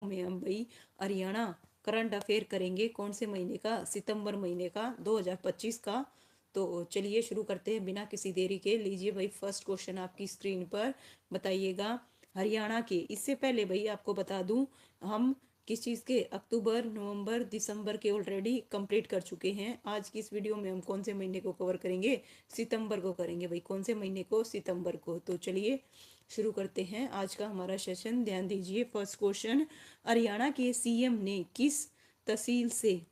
में हम भाई हरियाणा करंट अफेयर करेंगे। कौन से महीने का? सितंबर महीने का 2025 का। तो चलिए शुरू करते हैं बिना किसी देरी के। लीजिए भाई फर्स्ट क्वेश्चन आपकी स्क्रीन पर, बताइएगा हरियाणा के। इससे पहले भाई आपको बता दूं, हम किस चीज़ के अक्टूबर नवंबर दिसंबर के ऑलरेडी कंप्लीट कर चुके हैं। आज की इस वीडियो में हम कौन से महीने को कवर करेंगे? सितंबर को करेंगे भाई। कौन से महीने को? सितंबर को। तो चलिए शुरू करते हैं आज का हमारा सेशन। ध्यान दीजिए फर्स्ट क्वेश्चन, हरियाणा के सीएम ने किस तहसील से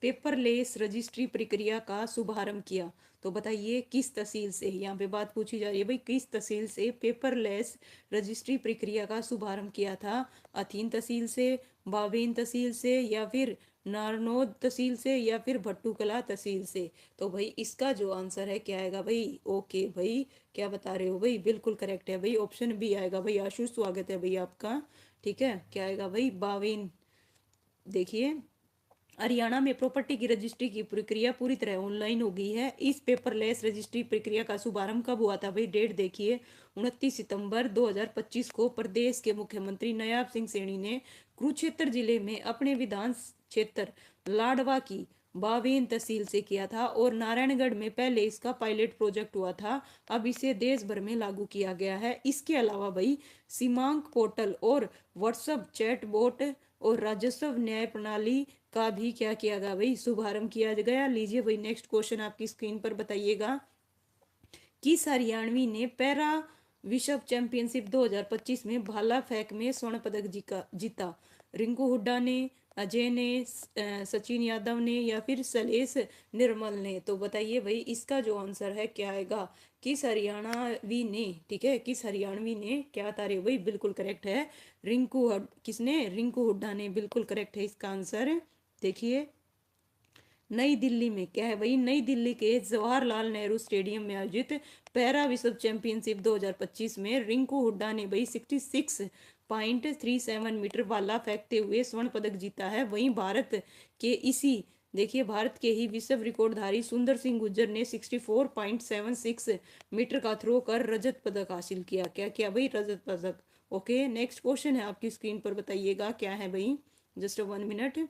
पेपरलेस रजिस्ट्री प्रक्रिया का शुभारंभ किया? तो बताइए किस तहसील से। यहाँ पे बात पूछी जा रही है भाई, किस तहसील से पेपरलेस रजिस्ट्री प्रक्रिया का शुभारंभ किया था? अथीन तहसील से, बावेन तहसील से, या फिर नारनौद तहसील से, या फिर भट्टूकला तहसील से? तो भाई इसका जो आंसर है क्या आएगा भाई? ओके भाई, क्या बता रहे हो भाई? बिल्कुल करेक्ट है भाई, ऑप्शन बी आएगा भाई। आशु स्वागत है भाई आपका। ठीक है, क्या आएगा भाई? बावेन। देखिए हरियाणा में प्रॉपर्टी की रजिस्ट्री की प्रक्रिया पूरी तरह ऑनलाइन हो गई है। इस पेपरलेस रजिस्ट्री प्रक्रिया का शुभारंभ कब हुआ था भाई? डेट देखिए, 29 सितंबर 2025 को प्रदेश के मुख्यमंत्री नायब सिंह सैनी ने कुरुक्षेत्र जिले में अपने विधान क्षेत्र लाडवा की बावेन तहसील से किया था, और नारायणगढ़ में पहले इसका पायलट प्रोजेक्ट हुआ था। अब इसे देश भर में लागू किया गया है। इसके अलावा भाई सीमांक पोर्टल और व्हाट्सएप चैट बोट और राजस्व न्याय प्रणाली का भी क्या किया गया भाई? शुभारंभ किया गया। लीजिए भाई नेक्स्ट क्वेश्चन आपकी स्क्रीन पर, बताइएगा किस हरियाणवी ने पैरा विश्व चैंपियनशिप 2025 में भाला फेंक में स्वर्ण पदक जीता? रिंकू हुड्डा ने, अजय ने, सचिन यादव ने, या फिर शैलेश निर्मल ने? तो बताइए भाई इसका जो आंसर है क्या आएगा? किस हरियाणवी ने? ठीक है, किस हरियाणवी ने? क्या बता रहे हो भाई? बिल्कुल करेक्ट है किसने? रिंकू हुड्डा ने। बिल्कुल करेक्ट है इसका आंसर। देखिए नई दिल्ली में क्या है भाई? नई दिल्ली के जवाहरलाल नेहरू स्टेडियम में आयोजित पैरा विश्व चैंपियनशिप 2025 में रिंकू हुड्डा ने भाई 66.37 मीटर भाला फेंकते हुए स्वर्ण पदक जीता है। वहीं भारत के इसी देखिए भारत के ही विश्व रिकॉर्डधारी सुंदर सिंह गुर्जर ने 64.76 मीटर का थ्रो कर रजत पदक हासिल किया। क्या किया भाई? रजत पदक। ओके नेक्स्ट क्वेश्चन है आपकी स्क्रीन पर, बताइएगा क्या है भाई? Just 1 minute.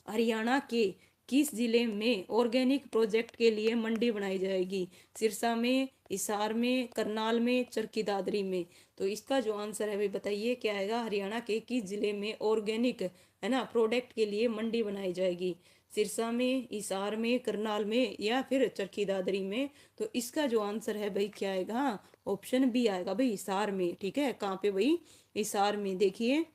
हरियाणा के किस जिले में ऑर्गेनिक प्रोजेक्ट के लिए मंडी बनाई जाएगी? सिरसा में, हिसार में, करनाल में, चरखी दादरी में? तो इसका जो आंसर है भाई बताइए क्या आएगा? हरियाणा के किस जिले में ऑर्गेनिक है ना प्रोडक्ट के लिए मंडी बनाई जाएगी? सिरसा में, हिसार में, करनाल में, या फिर चरखी दादरी में? तो इसका जो आंसर है भाई क्या आएगा? ऑप्शन बी आएगा भाई, हिसार में। ठीक है, कहाँ पे भाई? हिसार में। देखिए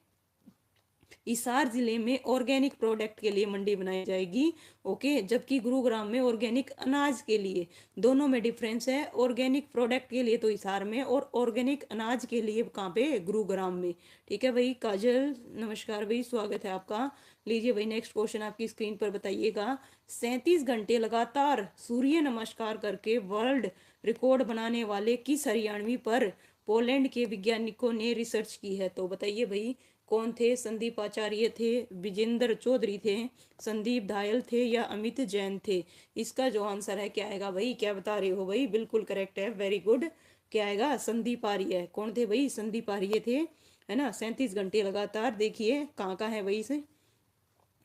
हिसार जिले में ऑर्गेनिक प्रोडक्ट के लिए मंडी बनाई जाएगी। ओके, जबकि गुरुग्राम में ऑर्गेनिक अनाज के लिए। दोनों में डिफरेंस है। ऑर्गेनिक प्रोडक्ट के लिए तो हिसार में, और ऑर्गेनिक अनाज के लिए कहाँ पे? गुरुग्राम में। ठीक है भाई। काजल नमस्कार भाई, स्वागत है आपका। लीजिए भाई नेक्स्ट क्वेश्चन आपकी स्क्रीन पर, बताइएगा 37 घंटे लगातार सूर्य नमस्कार करके वर्ल्ड रिकॉर्ड बनाने वाले किस हरियाणवी पर पोलैंड के वैज्ञानिकों ने रिसर्च की है? तो बताइए भाई कौन थे? संदीप आचार्य थे, विजेंद्र चौधरी थे, संदीप धायल थे, या अमित जैन थे? इसका जो आंसर है क्या आएगा भाई? क्या बता रहे हो भाई? बिल्कुल करेक्ट है, वेरी गुड। क्या आएगा? संदीप आर्य। कौन थे भाई? संदीप आर्य थे, है ना। 37 घंटे लगातार। देखिए कहाँ का है भाई इसे?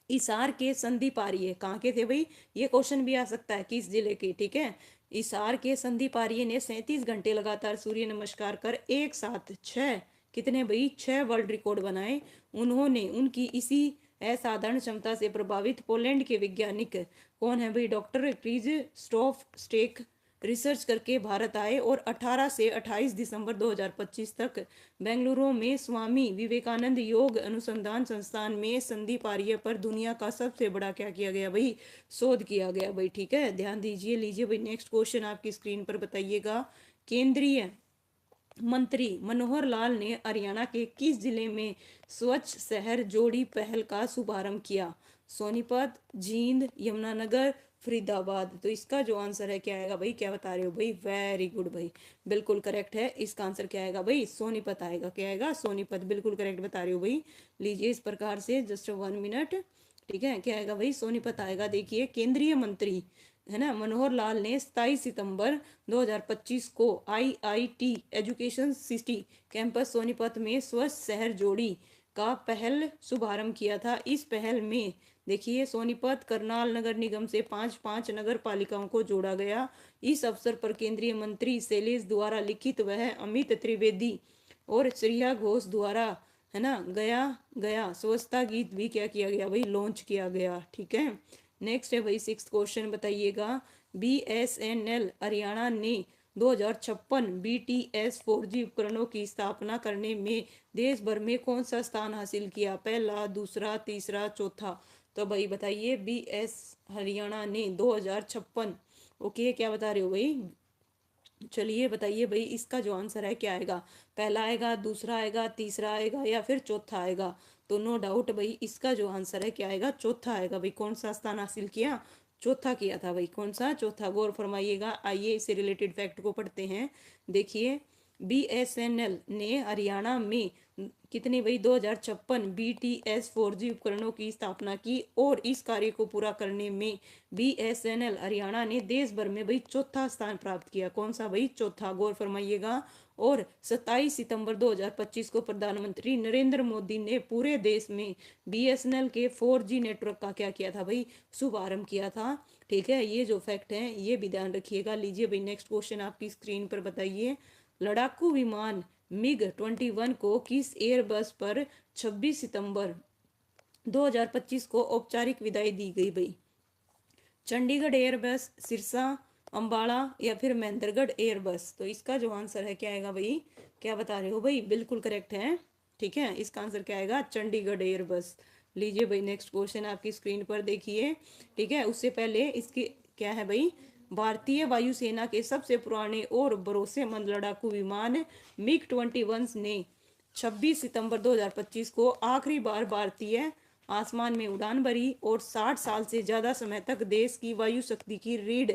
हिसार के संदीप आर्य कहाँ के थे भाई? ये क्वेश्चन भी आ सकता है किस जिले के। ठीक है, हिसार के संदीप आर्य ने 37 घंटे लगातार सूर्य नमस्कार कर एक साथ छह, कितने भाई? 6 वर्ल्ड रिकॉर्ड बनाए। उन्होंने उनकी इसी असाधारण क्षमता से प्रभावित पोलैंड के वैज्ञानिक कौन है भाई? डॉक्टर क्रिजस्टोफ स्टेक रिसर्च करके भारत आए, और 18 से 28 दिसंबर 2025 तक बेंगलुरु में स्वामी विवेकानंद योग अनुसंधान संस्थान में संदीप आर्य पर दुनिया का सबसे बड़ा क्या किया गया भाई? शोध किया गया भाई। ठीक है, ध्यान दीजिए। लीजिए भाई नेक्स्ट क्वेश्चन आपकी स्क्रीन पर, बताइएगा केंद्रीय मंत्री मनोहर लाल ने हरियाणा के किस जिले में स्वच्छ शहर जोड़ी पहल का शुभारंभ किया? सोनीपत, जींद, यमुनानगर, फरीदाबाद? तो इसका जो आंसर है क्या आएगा भाई? क्या बता रहे हो भाई? वेरी गुड भाई, बिल्कुल करेक्ट है। इसका आंसर क्या आएगा भाई? सोनीपत आएगा। क्या आएगा? सोनीपत। बिल्कुल करेक्ट बता रहे हो भाई। लीजिए इस प्रकार से, जस्ट 1 मिनट। ठीक है, क्या आएगा भाई? सोनीपत आएगा। देखिए केंद्रीय मंत्री है ना, मनोहर लाल ने 27 सितंबर 2025 को IIT education city campus Sonipat में स्वच्छ शहर जोड़ी का पहल शुभारंभ किया था। इस पहल में देखिए सोनीपत करनाल नगर निगम से पांच पांच नगर पालिकाओं को जोड़ा गया। इस अवसर पर केंद्रीय मंत्री शैलेश द्वारा लिखित वह अमित त्रिवेदी और श्रेया घोष द्वारा, है ना, गया गया स्वच्छता गीत भी क्या किया गया भाई, लॉन्च किया गया। ठीक है, नेक्स्ट है भाई सिक्स क्वेश्चन, बताइएगा। बीएसएनएल हरियाणा ने 2056 BTS 4G उपकरणों की स्थापना करने में देश भर में कौन सा स्थान हासिल किया, पहला, दूसरा, तीसरा, चौथा। तो भाई बताइए, बीएस हरियाणा ने 2056, ओके, क्या बता रहे हो भाई, चलिए बताइए भाई, इसका जो आंसर है क्या आएगा, पहला आएगा, दूसरा आएगा, तीसरा आएगा या फिर चौथा आएगा। तो नो डाउट भाई इसका जो आंसर है क्या आएगा, चौथा आएगा भाई। कौन सा स्थान हासिल किया, चौथा किया था भाई, कौन सा, चौथा। गौर फरमाइएगा। आइए इससे रिलेटेड फैक्ट को पढ़ते हैं। देखिए, बीएसएनएल ने हरियाणा में कितने भाई, 2056 BTS 4G उपकरणों की स्थापना की और इस कार्य को पूरा करने में बीएसएनएल हरियाणा ने देश भर में भाई चौथा स्थान प्राप्त किया। कौन सा भाई, चौथा। गौर फरमाइएगा। और 27 सितंबर 2025 को प्रधानमंत्री नरेंद्र मोदी ने पूरे देश में बीएसएनएल के 4G नेटवर्क का क्या किया था भाई, शुभारंभ किया था। ठीक है, ये जो फैक्ट है ये भी ध्यान रखिएगा। लीजिए भाई नेक्स्ट क्वेश्चन आपकी स्क्रीन पर, बताइए। लड़ाकू विमान MiG-21 को किस एयरबस पर 26 सितंबर 2025 को औपचारिक विदाई दी गई भाई, चंडीगढ़ एयरबस, सिरसा, अंबाला या फिर महेंद्रगढ़ एयरबस। तो इसका जो आंसर है क्या आएगा भाई, क्या बता रहे हो भाई, बिल्कुल करेक्ट है। ठीक है, इसका आंसर क्या आएगा, चंडीगढ़ एयरबस। लीजिए भाई नेक्स्ट क्वेश्चन आपकी स्क्रीन पर देखिए। ठीक है, उससे पहले इसकी क्या है भाई, भारतीय वायुसेना के सबसे पुराने और भरोसेमंद लड़ाकू विमान MiG-21 ने 26 सितंबर 2025 को आखिरी बार भारतीय आसमान में उड़ान भरी और 60 साल से ज्यादा समय तक देश की वायु शक्ति की रीढ़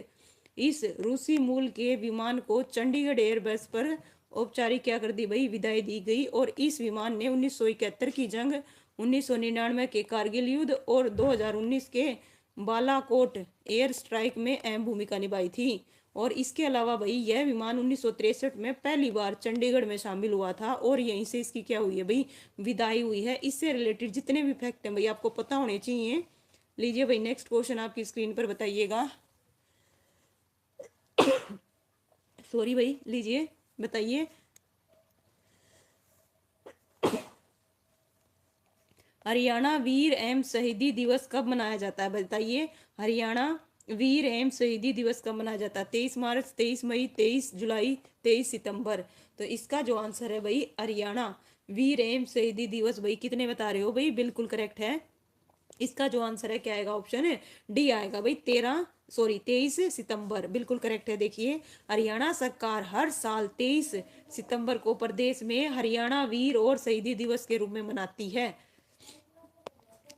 इस रूसी मूल के विमान को चंडीगढ़ एयरबेस पर औपचारिक क्या कर दी भाई, विदाई दी गई। और इस विमान ने 1971 की जंग, 1999 के कारगिल युद्ध और 2019 के बालाकोट एयर स्ट्राइक में अहम भूमिका निभाई थी। और इसके अलावा भाई यह विमान 1963 में पहली बार चंडीगढ़ में शामिल हुआ था और यहीं से इसकी क्या हुई है भाई, विदाई हुई है। इससे रिलेटेड जितने भी फैक्ट हैं भाई आपको पता होने चाहिए। लीजिए भाई नेक्स्ट क्वेश्चन आपकी स्क्रीन पर, बताइएगा। सॉरी भाई, लीजिए बताइए, हरियाणा वीर एवं शहीदी दिवस कब मनाया जाता है, बताइए। हरियाणा वीर एवं शहीदी दिवस कब मनाया जाता है, 23 मार्च, 23 मई, 23 जुलाई, 23 सितंबर। तो इसका जो आंसर है भाई, हरियाणा वीर एवं शहीदी दिवस भाई कितने बता रहे हो भाई, बिल्कुल करेक्ट है। इसका जो आंसर है क्या आएगा, ऑप्शन है डी आएगा भाई, 23 सितंबर, बिल्कुल करेक्ट है। देखिए, हरियाणा सरकार हर साल 23 सितंबर को प्रदेश में हरियाणा वीर और शहीदी दिवस के रूप में मनाती है।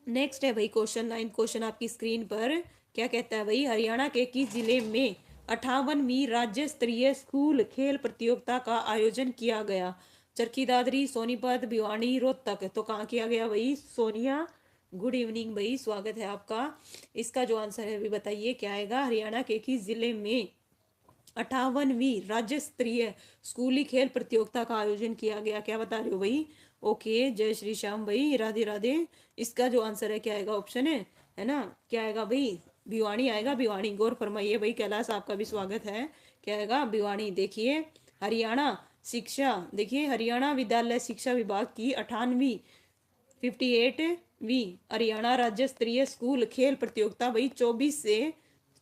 नेक्स्ट है भाई क्वेश्चन 9 क्वेश्चन आपकी स्क्रीन पर, क्या कहता है भाई, हरियाणा के किस जिले में 58वीं राज्य स्तरीय स्कूल खेल प्रतियोगिता का आयोजन किया गया, चरखी दादरी, सोनीपत, भिवानी, रोहतक। तो कहाँ किया गया भाई, सोनिया, गुड इवनिंग भाई, स्वागत है आपका। इसका जो आंसर है भी बताइए क्या आएगा, हरियाणा के किस जिले में 58वीं राज्य स्तरीय स्कूली खेल प्रतियोगिता का आयोजन किया गया, क्या बता रहे हो भाई। ओके, जय श्री श्याम भाई, राधे राधे। इसका जो आंसर है क्या आएगा, ऑप्शन है ना, क्या आएगा भाई, भिवानी आएगा, भिवानी। गौर फरमाइए भाई, कैलाश आपका भी स्वागत है, क्या आएगा, भिवानी। देखिए, हरियाणा शिक्षा, देखिए हरियाणा विद्यालय शिक्षा विभाग की 58वीं हरियाणा राज्य स्तरीय स्कूल खेल प्रतियोगिता भाई 24 से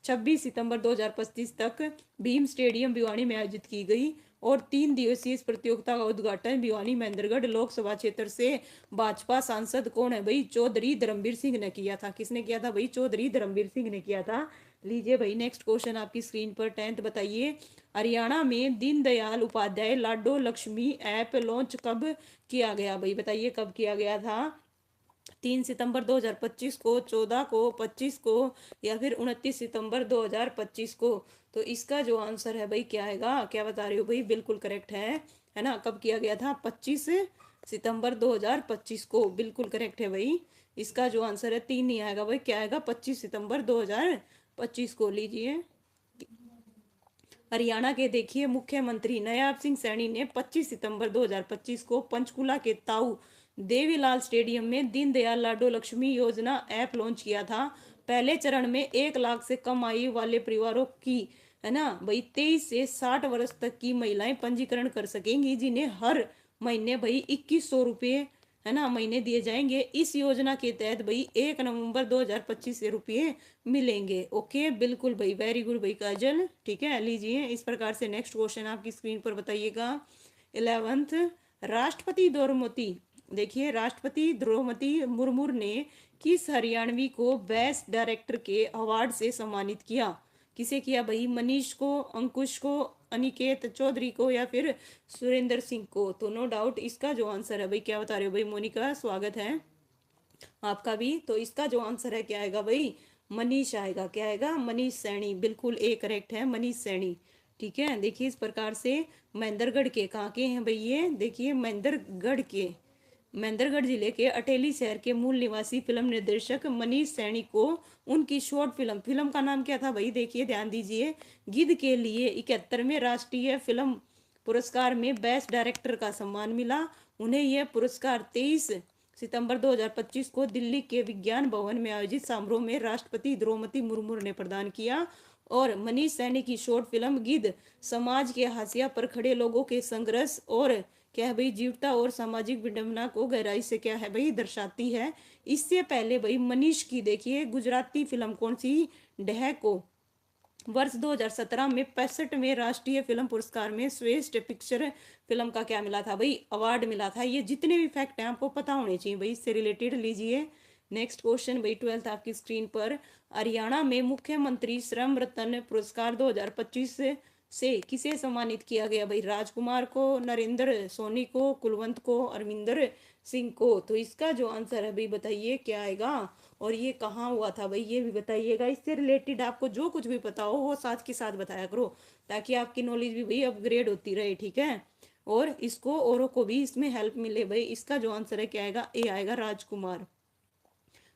26 सितंबर 2025 तक भीम स्टेडियम भिवानी में आयोजित की गई। और 3 दिवसीय इस प्रतियोगिता का उद्घाटन भिवानी महेंद्रगढ़ लोकसभा क्षेत्र से भाजपा सांसद कौन है भाई, चौधरी धर्मवीर सिंह ने किया था। किसने किया था भाई, चौधरी धर्मवीर सिंह ने किया था। लीजिए भाई नेक्स्ट क्वेश्चन आपकी स्क्रीन पर, 10th बताइए। हरियाणा में दीनदयाल उपाध्याय लाडो लक्ष्मी ऐप लॉन्च कब किया गया भाई, बताइए कब किया गया था, 3 सितंबर 2025 को, 14 को, 25 को या फिर 29 सितंबर 2025 को। तो इसका जो आंसर है भाई क्या आएगा, क्या बता रहे हो भाई, बिल्कुल करेक्ट है ना। कब किया गया था, 25 सितंबर 2025 को, बिल्कुल करेक्ट है भाई। इसका जो आंसर है 3 नहीं आएगा भाई, क्या आएगा, 25 सितंबर 2025 25 को लीजिए। हरियाणा के देखिए मुख्यमंत्री नायब सिंह सैनी ने 25 सितंबर 2025 को पंचकुला के ताऊ देवीलाल स्टेडियम में दीनदयाल लाडो लक्ष्मी योजना ऐप लॉन्च किया था। पहले चरण में 1 लाख से कम आयु वाले परिवारों की, है ना भाई, 23 से 60 वर्ष तक की महिलाएं पंजीकरण कर सकेंगी, जिन्हें हर महीने भाई 2100 रुपये, है ना, महीने दिए जाएंगे। इस योजना के तहत भाई 1 नवंबर 2025 से रुपये मिलेंगे। ओके, बिल्कुल भाई, वेरी गुड भाई काजल। ठीक है, लीजिए इस प्रकार से नेक्स्ट क्वेश्चन आपकी स्क्रीन पर बताइएगा। 11th, राष्ट्रपति द्रौपदी, देखिए राष्ट्रपति द्रौपदी मुर्मू ने किस हरियाणवी को बेस्ट डायरेक्टर के अवार्ड से सम्मानित किया? किसे किया भाई? मनीष को, अंकुश को, अनिकेत चौधरी को, या फिर सुरेंद्र सिंह को? तो नो डाउट इसका जो आंसर है भाई, क्या बता रहे हो भाई मोनिका, स्वागत है आपका भी। तो इसका जो आंसर है क्या आएगा भाई? मनीष आएगा। क्या आएगा? मनीष सैनी, बिल्कुल एक करेक्ट है, मनीष सैनी। ठीक है, देखिए इस प्रकार से महेंद्रगढ़ के कहाँ के हैं भाई ये? देखिए महेंद्रगढ़ जिले के अटेली शहर के मूल निवासी फिल्म निर्देशक मनीष सैनी को उनकी शॉर्ट फिल्म का नाम क्या था भाई? देखिए ध्यान दीजिए, गिद्ध के लिए 71वें राष्ट्रीय फिल्म पुरस्कार में बेस्ट डायरेक्टर का सम्मान मिला। उन्हें यह पुरस्कार 23 सितंबर 2025 को दिल्ली के विज्ञान भवन में आयोजित समारोह में राष्ट्रपति द्रौपदी मुर्मू ने प्रदान किया। और मनीष सैनी की शॉर्ट फिल्म गिद्ध समाज के हाशिया पर खड़े लोगों के संघर्ष और क्या है भाई, जीवता और सामाजिक विडंबना को गहराई से क्या है भाई दर्शाती है। इससे पहले भाई मनीष की देखिए गुजराती फिल्म कौन सी? ढह को वर्ष 2017 में 65वें राष्ट्रीय फिल्म पुरस्कार में श्रेष्ठ पिक्चर फिल्म का क्या मिला था भाई? अवार्ड मिला था। ये जितने भी फैक्ट हैं आपको पता होने चाहिए भाई इससे रिलेटेड। लीजिए नेक्स्ट क्वेश्चन भाई, 12th आपकी स्क्रीन पर। हरियाणा में मुख्यमंत्री श्रम रत्न पुरस्कार 2025 से किसे सम्मानित किया गया भाई? राजकुमार को, नरेंद्र सोनी को, कुलवंत को, अरविंदर सिंह को? तो इसका जो आंसर है भाई बताइए क्या आएगा, और ये कहाँ हुआ था भाई ये भी बताइएगा। इससे रिलेटेड आपको जो कुछ भी पता हो वो साथ के साथ बताया करो, ताकि आपकी नॉलेज भी भाई अपग्रेड होती रहे। ठीक है, और इसको औरों को भी इसमें हेल्प मिले भाई। इसका जो आंसर है क्या आएगा? ए आएगा, राजकुमार।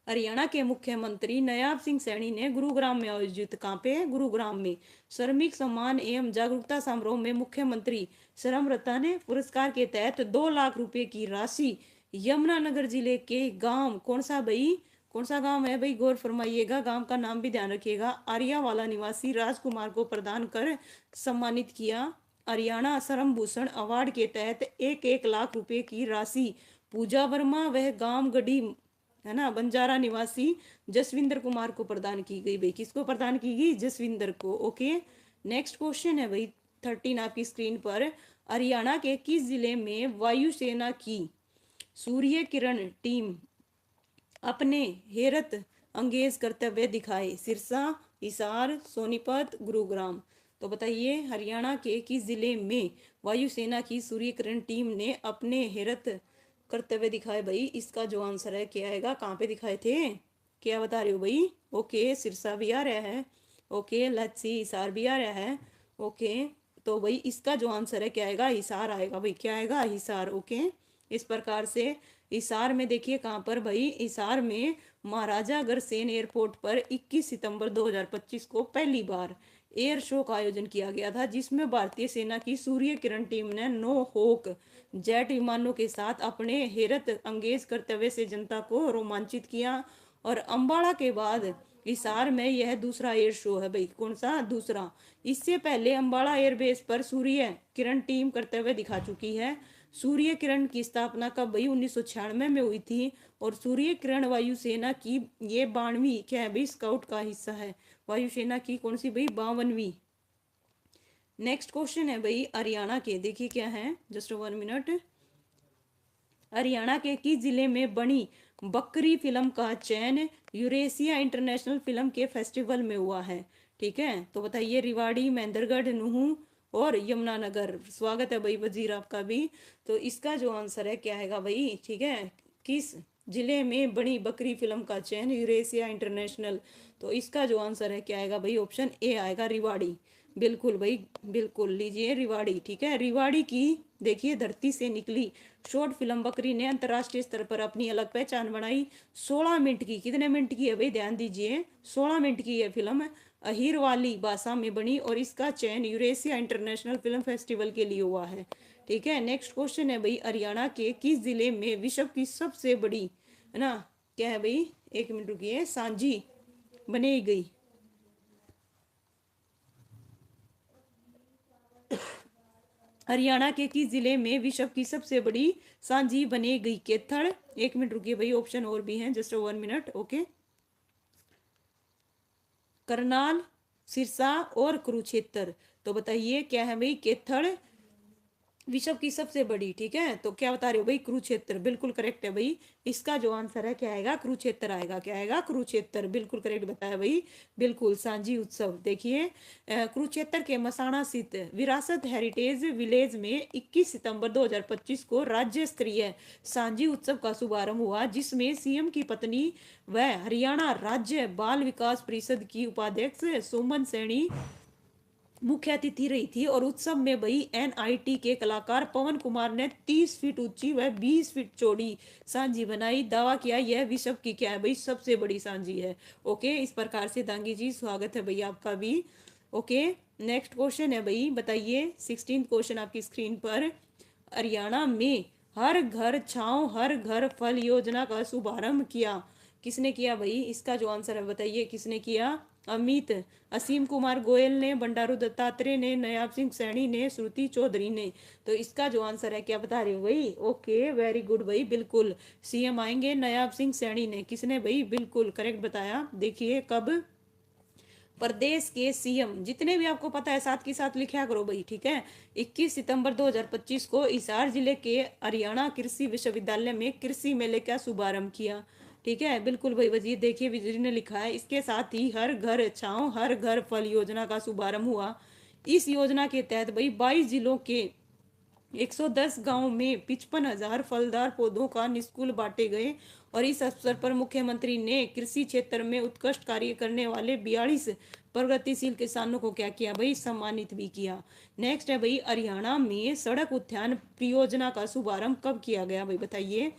हरियाणा के मुख्यमंत्री नायब सिंह सैनी ने गुरुग्राम में आयोजित, कहाँ पे? गुरुग्राम में श्रमिक सम्मान एवं जागरूकता समारोह में मुख्यमंत्री श्रम रत्न पुरस्कार के तहत 2 लाख रुपए की राशि यमुनानगर जिले के गांव, कौन सा भाई, कौन सा गांव है भाई? गौर फरमाइएगा, गांव का नाम भी ध्यान रखिएगा। आर्यावाला निवासी राजकुमार को प्रदान कर सम्मानित किया। हरियाणा श्रम भूषण अवार्ड के तहत 1-1 लाख रुपए की राशि पूजा वर्मा वह गांव गढ़ी, है ना, बंजारा निवासी जसविंदर कुमार को प्रदान की गई भाई। किसको प्रदान की गई? जसविंदर को। ओके, नेक्स्ट क्वेश्चन है भाई 13 आपकी स्क्रीन पर। हरियाणा के किस जिले में वायुसेना की सूर्य किरण टीम अपने हेरत अंगेज कर्तव्य दिखाए? सिरसा, हिसार, सोनीपत, गुरुग्राम? तो बताइए हरियाणा के किस जिले में वायुसेना की सूर्य किरण टीम ने अपने हेरत कर्तव्य दिखाए भाई? इसका जो आंसर है क्या आएगा? कहाँ पे दिखाए थे, क्या बता रहे हो भाई? ओके, सिरसा भी आ रहा है। ओके, लच्छी, हिसार भी आ रहा है। ओके, तो भाई इसका जो आंसर है क्या आएगा? हिसार आएगा भाई। क्या आएगा? हिसार। ओके, इस प्रकार से हिसार में देखिए कहाँ पर भाई? हिसार में महाराजा अग्रसेन एयरपोर्ट पर 21 सितंबर 2025 को पहली बार एयर शो का आयोजन किया गया था, जिसमें भारतीय सेना की सूर्य किरण टीम ने 9 होक जेट विमानों के साथ अपने हेरत अंगेज कर्तव्य से जनता को रोमांचित किया। और अंबाला के बाद हिसार में यह दूसरा एयर शो है भाई। कौन सा? दूसरा। इससे पहले अंबाला एयरबेस पर सूर्य किरण टीम कर्तव्य दिखा चुकी है। सूर्य किरण की स्थापना कब भाई? 1996 में हुई थी। और सूर्य किरण वायुसेना की ये 92वीं क्या है भाई? स्काउट का हिस्सा है। वायुसेना की कौन सी भाई? 52वीं। नेक्स्ट क्वेश्चन है भाई हरियाणा के, देखिए क्या है, जस्ट 1 मिनट। हरियाणा के किस जिले में बनी बकरी फिल्म का चयन यूरेशिया इंटरनेशनल फिल्म के फेस्टिवल में हुआ है? ठीक है, तो बताइए रिवाड़ी, महेंद्रगढ़, नूहू और यमुनानगर? स्वागत है भाई वजीर आपका भी। तो इसका जो आंसर है क्या आएगा भाई? ठीक है, किस जिले में बनी बकरी फिल्म का चयन यूरेशिया इंटरनेशनल? तो इसका जो आंसर है क्या आएगा भाई? ऑप्शन ए आएगा, रिवाड़ी। बिल्कुल भाई, बिल्कुल, लीजिए रिवाड़ी। ठीक है, रिवाड़ी की देखिए धरती से निकली शॉर्ट फिल्म बकरी ने अंतर्राष्ट्रीय स्तर पर अपनी अलग पहचान बनाई। 16 मिनट की, कितने मिनट की है भाई? ध्यान दीजिए, 16 मिनट की है फिल्म। अहिरवाली भाषा में बनी और इसका चयन यूरेशिया इंटरनेशनल फिल्म फेस्टिवल के लिए हुआ है। ठीक है, नेक्स्ट क्वेश्चन है भाई, हरियाणा के किस जिले में विश्व की सबसे बड़ी, है ना, क्या है भाई, एक मिनट रुकिए, सांची बनी गई। हरियाणा के किस जिले में विश्व की सबसे बड़ी सांझी बनी गई? केथड़, एक मिनट रुकिए भाई, ऑप्शन और भी हैं, just 1 minute, okay. Karnal, Sirsa और कुरुक्षेत्र। तो बताइए क्या है भाई, केथड़ विश्व की सबसे बड़ी, ठीक है, तो क्या बता रहे हो भाई, कुरुक्षेत्र, बिल्कुल करेक्ट है भाई। इसका जो आंसर है क्या आएगा, कुरुक्षेत्र आएगा, क्या आएगा, कुरुक्षेत्र, बिल्कुल करेक्ट बताया भाई, बिल्कुल। सांझी उत्सव देखिए, कुरुक्षेत्र के मसाणा स्थित विरासत हेरिटेज विलेज में 21 सितंबर 2025 को राज्य स्तरीय सांझी उत्सव का शुभारंभ हुआ, जिसमें सीएम की पत्नी व हरियाणा राज्य बाल विकास परिषद की उपाध्यक्ष सुमन सैनी मुख्य अतिथि रही थी। और उत्सव में भाई एनआईटी के कलाकार पवन कुमार ने 30 फीट ऊंची व 20 फीट चौड़ी सांझी बनाई, दावा किया यह विश्व की क्या है भाई, सबसे बड़ी सांझी है। ओके, इस प्रकार से दांगी जी स्वागत है भाई आपका भी। ओके, नेक्स्ट क्वेश्चन है भाई, बताइए 16 क्वेश्चन आपकी स्क्रीन पर। हरियाणा में हर घर छांव हर घर फल योजना का शुभारंभ किया, किसने किया भाई, इसका जो आंसर है बताइए, किसने किया? अमित, असीम कुमार गोयल ने, बंडारू दत्तात्रेय ने, नयाब सिंह सैनी ने, श्रुति चौधरी ने। तो इसका जो आंसर है क्या बता रहे हो भाई? ओके, वेरी गुड भाई, बिल्कुल सीएम आएंगे नयाब सिंह सैनी ने, किसने भाई, बिल्कुल करेक्ट बताया। देखिए कब, प्रदेश के सीएम जितने भी आपको पता है साथ के साथ लिखा करो भाई, ठीक है। 21 सितंबर 2025 को हिसार जिले के हरियाणा कृषि विश्वविद्यालय में कृषि मेले का शुभारंभ किया, ठीक है, बिल्कुल भाई वजीर, देखिए वजीर ने लिखा है। इसके साथ ही हर घर छांव हर घर फल योजना का शुभारंभ हुआ। इस योजना के तहत भाई 22 जिलों के 110 गांव में 55,000 फलदार पौधों का निःशुल्क बांटे गए। और इस अवसर पर मुख्यमंत्री ने कृषि क्षेत्र में उत्कृष्ट कार्य करने वाले 42 प्रगतिशील किसानों को क्या किया भाई, सम्मानित भी किया। नेक्स्ट है भाई, हरियाणा में सड़क उत्थान परियोजना का शुभारंभ कब किया गया भाई, बताइए।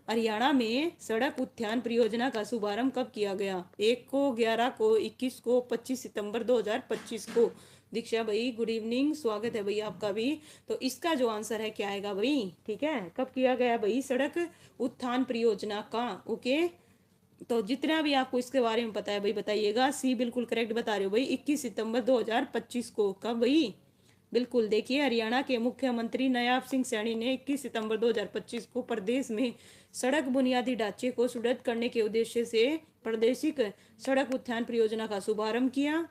हरियाणा में सड़क उत्थान परियोजना का शुभारंभ कब किया गया? 1 को, 11 को, 21 को, 25 सितंबर 2025 को। दीक्षा भाई गुड इवनिंग, स्वागत है भाई आपका भी। तो इसका जो आंसर है क्या आएगा भाई, ठीक है, कब किया गया भाई सड़क उत्थान परियोजना का? ओके, तो जितना भी आपको इसके बारे में पता है भाई बताइएगा। सी बिल्कुल करेक्ट बता रहे हो भाई, 21 सितंबर 2025 को। कब भाई, बिल्कुल देखिए, हरियाणा के मुख्यमंत्री नयाब सिंह सैनी ने 21 सितंबर 2025 को प्रदेश में सड़क बुनियादी ढांचे को सुदृढ़ करने के उद्देश्य से प्रादेशिक सड़क उत्थान परियोजना का शुभारंभ किया।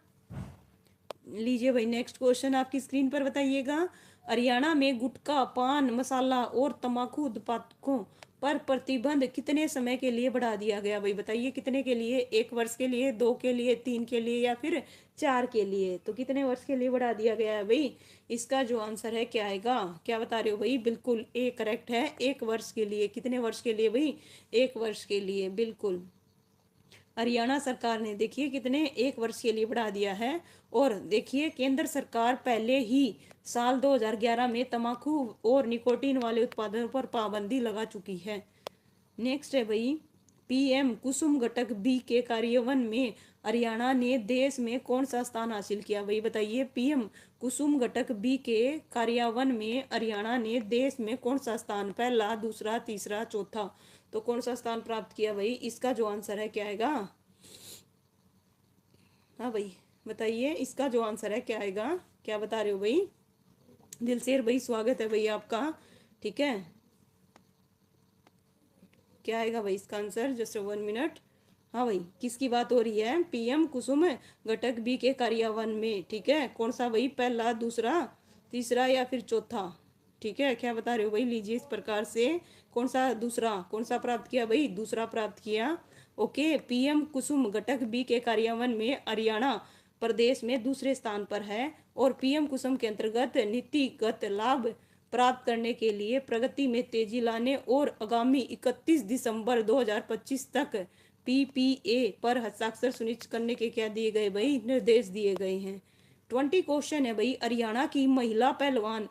लीजिए भाई, नेक्स्ट क्वेश्चन आपकी स्क्रीन पर बताइएगा। हरियाणा में गुटखा, पान मसाला और तंबाकू उत्पादकों पर प्रतिबंध कितने समय के लिए बढ़ा दिया गया भाई, बताइए कितने के लिए? 1 वर्ष के लिए, 2 के लिए, 3 के लिए या फिर 4 के लिए? तो कितने वर्ष के लिए बढ़ा दिया गया है भाई? इसका जो आंसर है क्या आएगा, क्या बता रहे हो भाई? बिल्कुल ए करेक्ट है, 1 वर्ष के लिए। कितने वर्ष के लिए भाई? 1 वर्ष के लिए, बिल्कुल। हरियाणा सरकार ने देखिए कितने 1 वर्ष के लिए बढ़ा दिया है। और देखिए केंद्र सरकार पहले ही साल 2011 में तंबाकू और निकोटीन वाले उत्पादों पर पाबंदी लगा चुकी है। नेक्स्ट है भाई, पीएम कुसुम घटक बी के कार्यान्वयन में हरियाणा ने देश में कौन सा स्थान हासिल किया भाई, बताइए। पीएम कुसुम घटक बी के कार्यान्वयन में हरियाणा ने देश में कौन सा स्थान, पहला, दूसरा, तीसरा, चौथा, तो कौन सा स्थान प्राप्त किया भाई? इसका जो आंसर है क्या आएगा? हाँ भाई बताइए, इसका जो आंसर है क्या आएगा, क्या बता रहे हो भाई? दिलसेर भाई स्वागत है भाई आपका, ठीक है। क्या आएगा भाई इसका आंसर? Just 1 minute. हाँ भाई, किसकी बात हो रही है? पीएम कुसुम घटक बी के कार्यान्वयन में, ठीक है, कौन सा भाई, पहला, दूसरा, तीसरा या फिर चौथा? ठीक है, क्या बता रहे हो भाई? लीजिए इस प्रकार से, कौन सा दूसरा, कौन सा प्राप्त किया भाई? दूसरा प्राप्त किया। ओके, पीएम कुसुम घटक बी के कार्यान्वयन में हरियाणा प्रदेश में दूसरे स्थान पर है। और पीएम कुसुम के अंतर्गत नीतिगत लाभ प्राप्त करने के लिए प्रगति में तेजी लाने और आगामी 31 दिसंबर 2025 तक पीपीए पर हस्ताक्षर सुनिश्चित करने के क्या दिए गए भाई? निर्देश दिए गए हैं। 20 क्वेश्चन है भाई, हरियाणा की महिला पहलवान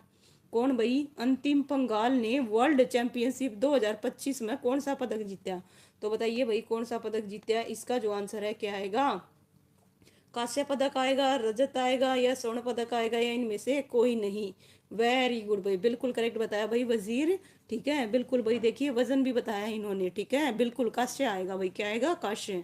कौन भाई? अंतिम पंगाल ने वर्ल्ड चैंपियनशिप 2025 में कौन सा पदक जीता? तो बताइए भाई कौन सा पदक जीता? इसका जो आंसर है क्या आएगा? कांस्य पदक आएगा, रजत आएगा या स्वर्ण पदक आएगा, या इनमें से कोई नहीं। वेरी गुड भाई, बिल्कुल करेक्ट बताया भाई वजीर। ठीक है, बिल्कुल भाई, देखिए वजन भी बताया इन्होंने। ठीक है, बिल्कुल कांस्य आएगा भाई, क्या आएगा, कांस्य।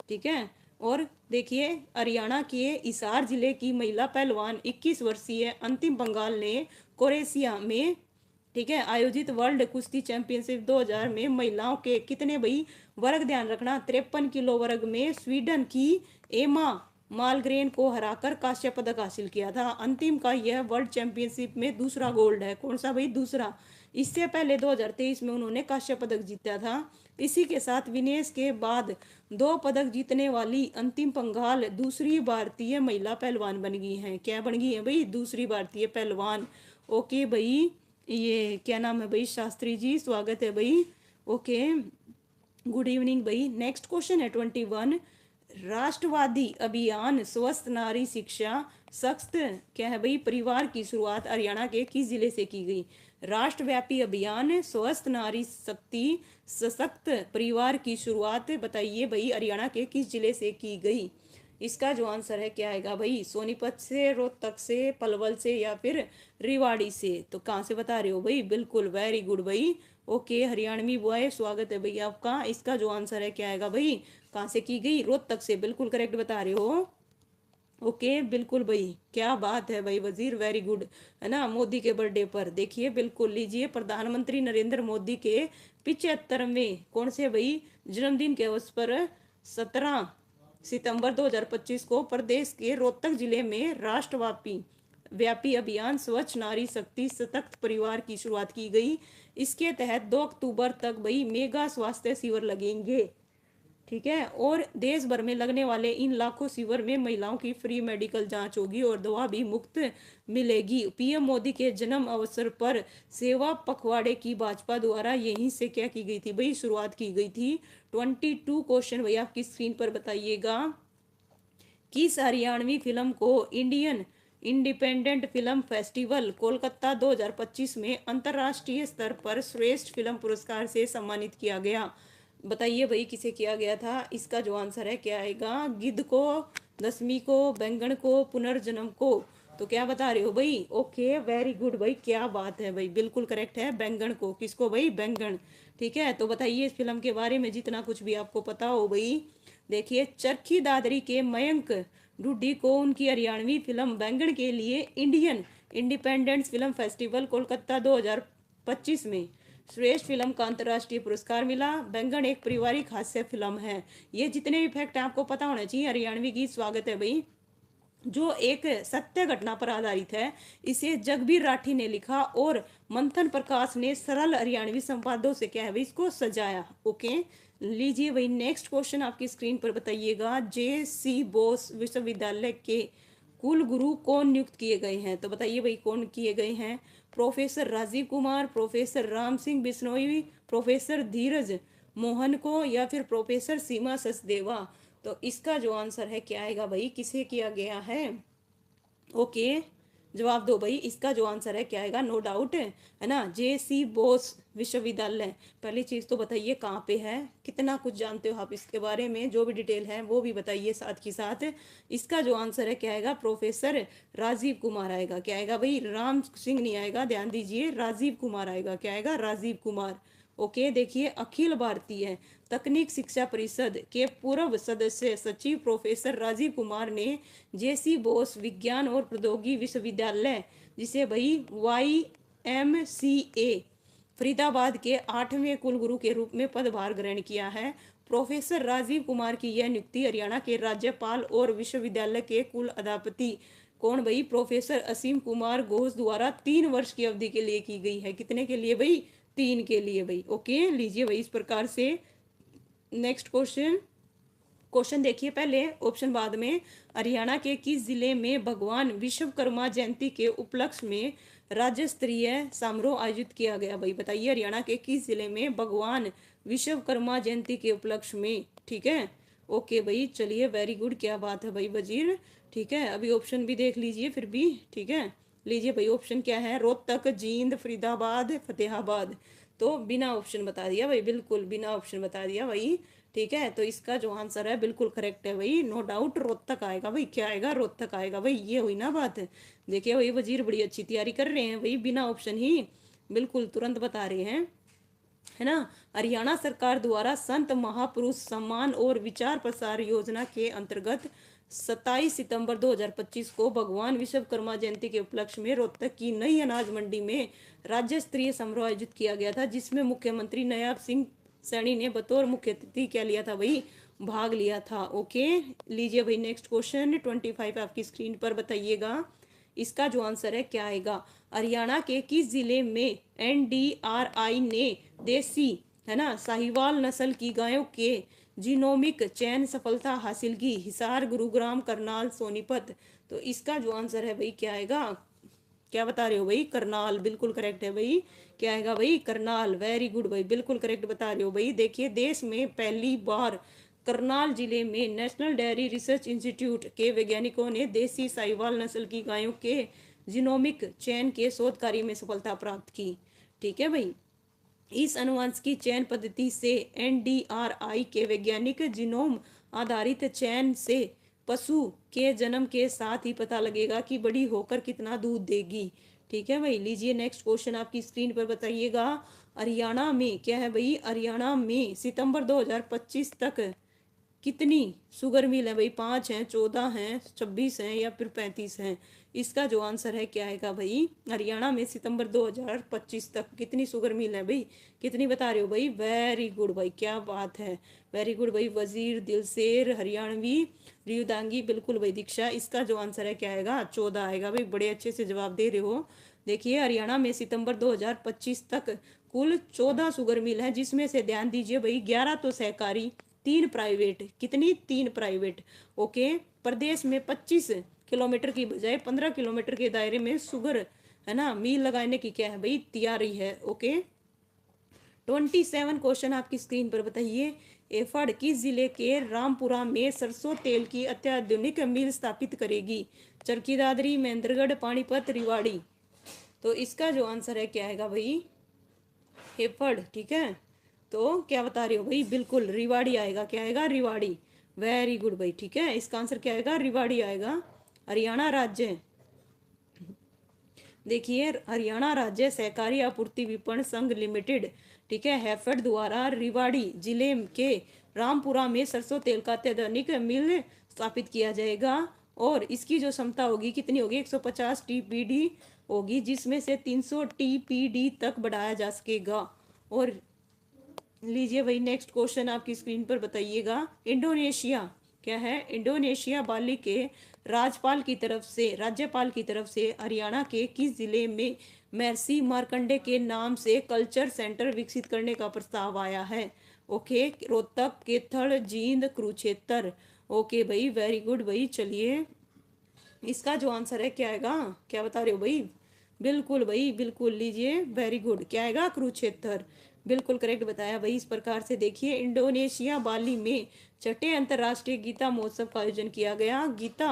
ठीक है। और देखिए, हरियाणा के हिसार जिले की महिला पहलवान 21 वर्षीय अंतिम बंगाल ने कोरेशिया में, ठीक है, आयोजित वर्ल्ड कुश्ती चैंपियनशिप 2000 में महिलाओं के कितने भाई वर्ग, ध्यान रखना, 53 किलो वर्ग में स्वीडन की एमा मालग्रेन को हराकर कांस्य पदक हासिल किया था। अंतिम का यह वर्ल्ड चैंपियनशिप में दूसरा गोल्ड है। कौन सा भाई, दूसरा। इससे पहले 2023 में उन्होंने कांस्य पदक जीता था। इसी के साथ विनेश के बाद 2 पदक जीतने वाली अंतिम पंघाल दूसरी भारतीय महिला पहलवान बन गई हैं। क्या बन गई है भाई, दूसरी भारतीय पहलवान। ओके भाई, ये क्या नाम है भाई, शास्त्री जी, स्वागत है भाई। ओके, गुड इवनिंग भाई। नेक्स्ट क्वेश्चन है 21। राष्ट्रवादी अभियान स्वस्थ नारी शिक्षा सख्त, क्या है भाई, परिवार की शुरुआत हरियाणा के किस जिले से की गई। राष्ट्रव्यापी अभियान स्वस्थ नारी शक्ति सशक्त परिवार की शुरुआत बताइए भाई हरियाणा के किस जिले से की गई। इसका जो आंसर है क्या आएगा भाई, सोनीपत से, रोहतक से, पलवल से, या फिर रिवाड़ी से। तो कहाँ से बता रहे हो भाई, बिल्कुल वेरी गुड भाई। ओके, हरियाणवी बॉय, स्वागत है भाई आपका। इसका जो आंसर है क्या आएगा भाई, कहाँ से की गई, रोहतक से, बिल्कुल करेक्ट बता रहे हो। ओके, बिल्कुल भाई, क्या बात है भाई वजीर, वेरी गुड। है ना, मोदी के बर्थडे पर देखिए, बिल्कुल लीजिए, प्रधानमंत्री नरेंद्र मोदी के 75वें कौन से भाई जन्मदिन के अवसर पर 17 सितंबर 2025 को प्रदेश के रोहतक जिले में राष्ट्रव्यापी अभियान स्वच्छ नारी शक्ति सशक्त परिवार की शुरुआत की गई। इसके तहत 2 अक्टूबर तक भाई मेगा स्वास्थ्य शिविर लगेंगे। ठीक है, और देश भर में लगने वाले इन लाखों शिविर में महिलाओं की फ्री मेडिकल जांच होगी और दवा भी मुफ्त मिलेगी। पीएम मोदी के जन्म अवसर पर सेवा पखवाड़े की भाजपा द्वारा यहीं से क्या की गई थी भाई, शुरुआत की गई थी। 22 क्वेश्चन भैया आपकी स्क्रीन पर बताइएगा। किस हरियाणवी फिल्म को Indian independent film festival Kolkata 2025 में अंतर्राष्ट्रीय स्तर पर श्रेष्ठ फिल्म पुरस्कार से सम्मानित किया गया। बताइए भाई किसे किया गया था। इसका जो आंसर है क्या आएगा, गिद्ध को, दसवीं को, बैंगन को, पुनर्जन्म को। तो क्या बता रहे हो भाई, ओके वेरी गुड भाई, क्या बात है भाई, बिल्कुल करेक्ट है, बैंगन को। किसको भाई, बैंगन। ठीक है, तो बताइए इस फिल्म के बारे में जितना कुछ भी आपको पता हो भाई। देखिए, चरखी दादरी के मयंक ढुड्डी को उनकी हरियाणवी फिल्म बैंगन के लिए Indian independence film festival Kolkata 2025 में श्रेष्ठ फिल्म का अंतर्राष्ट्रीय पुरस्कार मिला। बैंगन एक पारिवारिक हास्य फिल्म है। ये जितने भी फैक्ट आपको पता होना चाहिए हरियाणवी गीत, स्वागत है भाई, जो एक सत्य घटना पर आधारित है। इसे जगबीर राठी ने लिखा और मंथन प्रकाश ने सरल हरियाणवी संपादों से क्या है भाई इसको सजाया। ओके, लीजिए भाई नेक्स्ट क्वेश्चन आपकी स्क्रीन पर बताइएगा। जे.सी. बोस विश्वविद्यालय के कुल गुरु कौन नियुक्त किए गए हैं। तो बताइए भाई कौन किए गए हैं। Professor Rajiv Kumar, professor Ram Singh Bishnoi, professor Dheeraj Mohan को, या फिर प्रोफेसर सीमा सचदेवा। तो इसका जो आंसर है क्या आएगा भाई, किसे किया गया है। ओके, जवाब दो भाई, इसका जो आंसर है क्या आएगा, नो डाउट है ना, जे.सी. बोस विश्वविद्यालय। पहली चीज तो बताइए कहाँ पे है, कितना कुछ जानते हो आप इसके बारे में, जो भी डिटेल है वो भी बताइए साथ के साथ। इसका जो आंसर है क्या आएगा, प्रोफेसर राजीव कुमार आएगा। क्या आएगा भाई, राम सिंह नहीं आएगा, ध्यान दीजिए, राजीव कुमार आएगा। क्या आएगा, राजीव कुमार। ओके, देखिए, अखिल भारतीय तकनीक शिक्षा परिषद के पूर्व सदस्य सचिव प्रोफेसर राजीव कुमार ने जे.सी. बोस विज्ञान और प्रौद्योगिकी विश्वविद्यालय, जिसे भाई YMCA फरीदाबाद के 8वें कुलगुरु के रूप में पदभार ग्रहण किया है। प्रोफेसर राजीव कुमार की यह नियुक्ति हरियाणा के राज्यपाल और विश्वविद्यालय के कुल अधापति कौन भाई, प्रोफेसर असीम कुमार घोष द्वारा 3 वर्ष की अवधि के लिए की गई है। कितने के लिए भाई, 3 के लिए भाई। ओके, लीजिए भाई इस प्रकार से नेक्स्ट क्वेश्चन देखिए, पहले ऑप्शन बाद में। हरियाणा के किस जिले में भगवान विश्वकर्मा जयंती के उपलक्ष्य में राज्य स्तरीय समारोह आयोजित किया गया। भाई बताइए हरियाणा के किस जिले में भगवान विश्वकर्मा जयंती के उपलक्ष्य में। ठीक है, ओके भाई, चलिए वेरी गुड, क्या बात है भाई वजीर। ठीक है, अभी ऑप्शन भी देख लीजिए फिर भी। ठीक है, लीजिए भाई ऑप्शन क्या है, रोहतक, जींद, फरीदाबाद, फतेहाबाद। तो बिना ऑप्शन बता दिया भाई, बिल्कुल बिना ऑप्शन बता दिया भाई। ठीक है, तो इसका जो आंसर है बिल्कुल करेक्ट है भाई, नो डाउट रोहतक आएगा भाई। क्या आएगा? रोहतक आएगा भाई, ये हुई ना बात। देखिए भाई वजीर बड़ी अच्छी तैयारी कर रहे हैं भाई, बिना ऑप्शन ही बिल्कुल तुरंत बता रहे हैं, है ना। हरियाणा सरकार द्वारा संत महापुरुष सम्मान और विचार प्रसार योजना के अंतर्गत 27 सितंबर 2025 को भगवान विश्वकर्मा जयंती के उपलक्ष्य में रोहतक की नई अनाज मंडी में राज्य स्तरीय समारोह आयोजित किया गया था, जिसमें मुख्यमंत्री नायब सिंह सैनी ने बतौर मुख्य अतिथि क्या लिया था भाई? भाग लिया था। ओके, लीजिए भाई नेक्स्ट क्वेश्चन 25 आपकी स्क्रीन पर बताइएगा। इसका जो आंसर है क्या आएगा? हरियाणा के किस जिले में एनडीआरआई ने देसी, है ना, साहिवाल नस्ल की गायों के जीनोमिक चयन सफलता हासिल की? हिसार, गुरुग्राम, करनाल, सोनीपत। तो इसका जो आंसर है भाई क्या आएगा? क्या बता रहे हो भाई? करनाल, बिल्कुल करेक्ट है भाई। क्या आएगा भाई? करनाल, वेरी गुड भाई, बिल्कुल करेक्ट बता रहे हो भाई। देखिए देश में पहली बार करनाल जिले में नेशनल डेयरी रिसर्च इंस्टीट्यूट के वैज्ञानिकों ने देसी साहिवाल नस्ल की गायों के जीनोमिक चयन के शोध कार्य में सफलता प्राप्त की। ठीक है भाई, इस अनुवांशिकी चयन पद्धति से एनडीआरआई के वैज्ञानिक जीनोम आधारित चयन से पशु के जन्म के साथ ही पता लगेगा कि बड़ी होकर कितना दूध देगी। ठीक है भाई, लीजिए नेक्स्ट क्वेश्चन आपकी स्क्रीन पर बताइएगा। हरियाणा में क्या है भाई? हरियाणा में सितंबर 2025 तक कितनी शुगर मिल है भाई? 5 हैं, 14 हैं, 26 हैं या फिर 35 हैं? इसका जो आंसर है क्या आएगा भाई? हरियाणा में सितंबर 2025 तक कितनी शुगर मिल है भाई? कितनी बता रहे हो भाई? वेरी गुड भाई, क्या बात है, वेरी गुड भाई। वजीर, दिलशेर, हरियाणवी, रियुदांगी, बिल्कुल भाई दीक्षा। इसका जो आंसर है क्या आएगा? 14 आएगा भाई, बड़े अच्छे से जवाब दे रहे हो। देखिए हरियाणा में सितंबर 2025 तक कुल 14 शुगर मिल है, जिसमें से ध्यान दीजिए भाई 11 तो सहकारी, 3 प्राइवेट। कितनी? 3 प्राइवेट। ओके, प्रदेश में 25 किलोमीटर की बजाय 15 किलोमीटर के दायरे में शुगर, है ना, मिल लगाने की क्या है भाई? तैयारी है। ओके, 27 क्वेश्चन आपकी स्क्रीन पर बताइए। एफड किस जिले के रामपुरा में सरसों तेल की अत्याधुनिक मिल स्थापित करेगी? चरखी दादरी, महेंद्रगढ़, पानीपत, रिवाड़ी। तो इसका जो आंसर है क्या आएगा भाई? हेफड़। ठीक है, तो क्या बता रहे हो भाई? बिल्कुल रिवाड़ी आएगा। क्या आएगा? रिवाड़ी, वेरी गुड भाई। ठीक है, इसका आंसर क्या आएगा? रिवाड़ी आएगा। हरियाणा राज्य, देखिए हरियाणा राज्य सहकारी आपूर्ति विपणन संघ लिमिटेड, ठीक है, हैफेड द्वारा रिवाड़ी जिले के रामपुरा में सरसों तेल का अत्याधुनिक मिल स्थापित किया जाएगा, और इसकी जो क्षमता होगी कितनी होगी? 150 टीपीडी होगी, जिसमें से 300 टीपीडी तक बढ़ाया जा सकेगा। और लीजिए भाई नेक्स्ट क्वेश्चन आपकी स्क्रीन पर बताइएगा। इंडोनेशिया, क्या है? इंडोनेशिया बाली के राज्यपाल की तरफ से हरियाणा के किस जिले में महर्षि मार्कंडे के नाम से कल्चर सेंटर विकसित करने का प्रस्ताव आया है? ओके, रोहतक, केथड़, जींद, कुरुक्षेत्र। ओके भाई, वेरी गुड भाई। चलिए इसका जो आंसर है क्या आएगा? क्या बता रहे हो भाई? बिल्कुल भाई, बिल्कुल, लीजिए वेरी गुड। क्या आएगा? कुरुक्षेत्र, बिल्कुल करेक्ट बताया भाई। इस प्रकार से देखिए इंडोनेशिया बाली में छठे अंतर्राष्ट्रीय गीता महोत्सव का आयोजन किया गया। गीता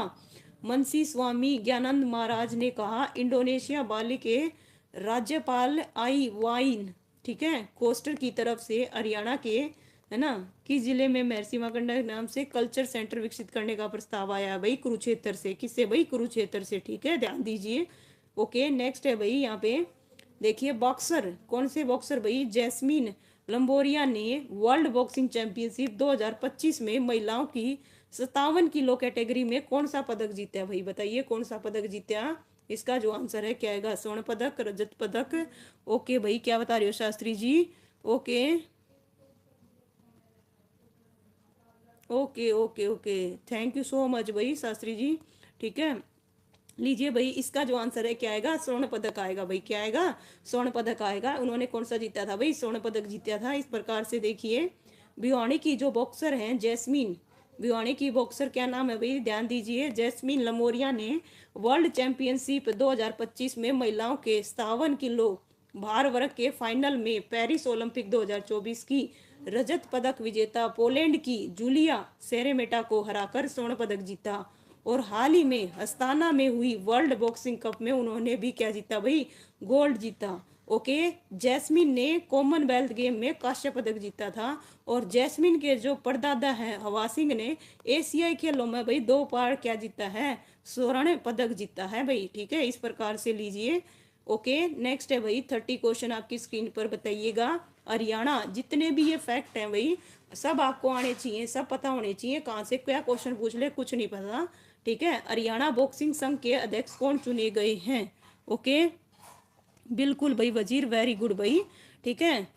मनसी स्वामी ज्ञानंद महाराज ने कहा, इंडोनेशिया बाली के राज्यपाल आई वाइन, ठीक है, कोस्टर की तरफ से हरियाणा के, है ना, किस जिले में महर्षि मार्कंडा के नाम से कल्चर सेंटर विकसित करने का प्रस्ताव आया भाई? कुरुक्षेत्र से। किससे भाई? कुरुक्षेत्र से। ठीक है, ध्यान दीजिए। ओके, नेक्स्ट है भाई यहाँ पे देखिए बॉक्सर, कौन से बॉक्सर भाई? जैस्मीन लंबोरिया ने वर्ल्ड बॉक्सिंग चैंपियनशिप 2025 में महिलाओं की 57 किलो कैटेगरी में कौन सा पदक जीता भाई? बताइए कौन सा पदक जीता? इसका जो आंसर है क्या आएगा? स्वर्ण पदक, रजत पदक। ओके भाई, क्या बता रहे हो Shastri ji? Okay okay okay okay, thank you so much भाई शास्त्री जी। ठीक है, लीजिए भाई इसका जो आंसर है क्या आएगा? स्वर्ण पदक आएगा भाई। क्या आएगा? स्वर्ण पदक आएगा। उन्होंने कौन सा जीता था भाई? स्वर्ण पदक जीता था। इस प्रकार से देखिए भिवानी की जो बॉक्सर हैं जैस्मीन, भिवानी की बॉक्सर क्या नाम है भाई? ध्यान दीजिए, जैस्मीन लमोरिया ने वर्ल्ड चैंपियनशिप 2025 में महिलाओं के 57 किलो भार वर्ग के फाइनल में पेरिस ओलंपिक 2024 की रजत पदक विजेता पोलैंड की जूलिया सेरेमेटा को हराकर स्वर्ण पदक जीता। और हाल ही में अस्ताना में हुई वर्ल्ड बॉक्सिंग कप में उन्होंने भी क्या जीता भाई? गोल्ड जीता। ओके। जैस्मिन ने कॉमनवेल्थ गेम में कांस्य पदक जीता था। और जैस्मिन के जो परदादा हैं हवा सिंह ने एशियाई खेलों में भाई 2 बार क्या जीता है, स्वर्ण पदक जीता है भाई। ठीक है, इस प्रकार से लीजिए। ओके, नेक्स्ट है भाई 30 क्वेश्चन आपकी स्क्रीन पर बताइएगा। हरियाणा, जितने भी ये फैक्ट हैं भाई सब आपको आने चाहिए, सब पता होने चाहिए, कहाँ से क्या क्वेश्चन पूछ ले कुछ नहीं पता। ठीक है, हरियाणा बॉक्सिंग संघ के अध्यक्ष कौन चुने गए हैं। ओके, बिल्कुल भाई वजीर, वेरी गुड भाई। ठीक है,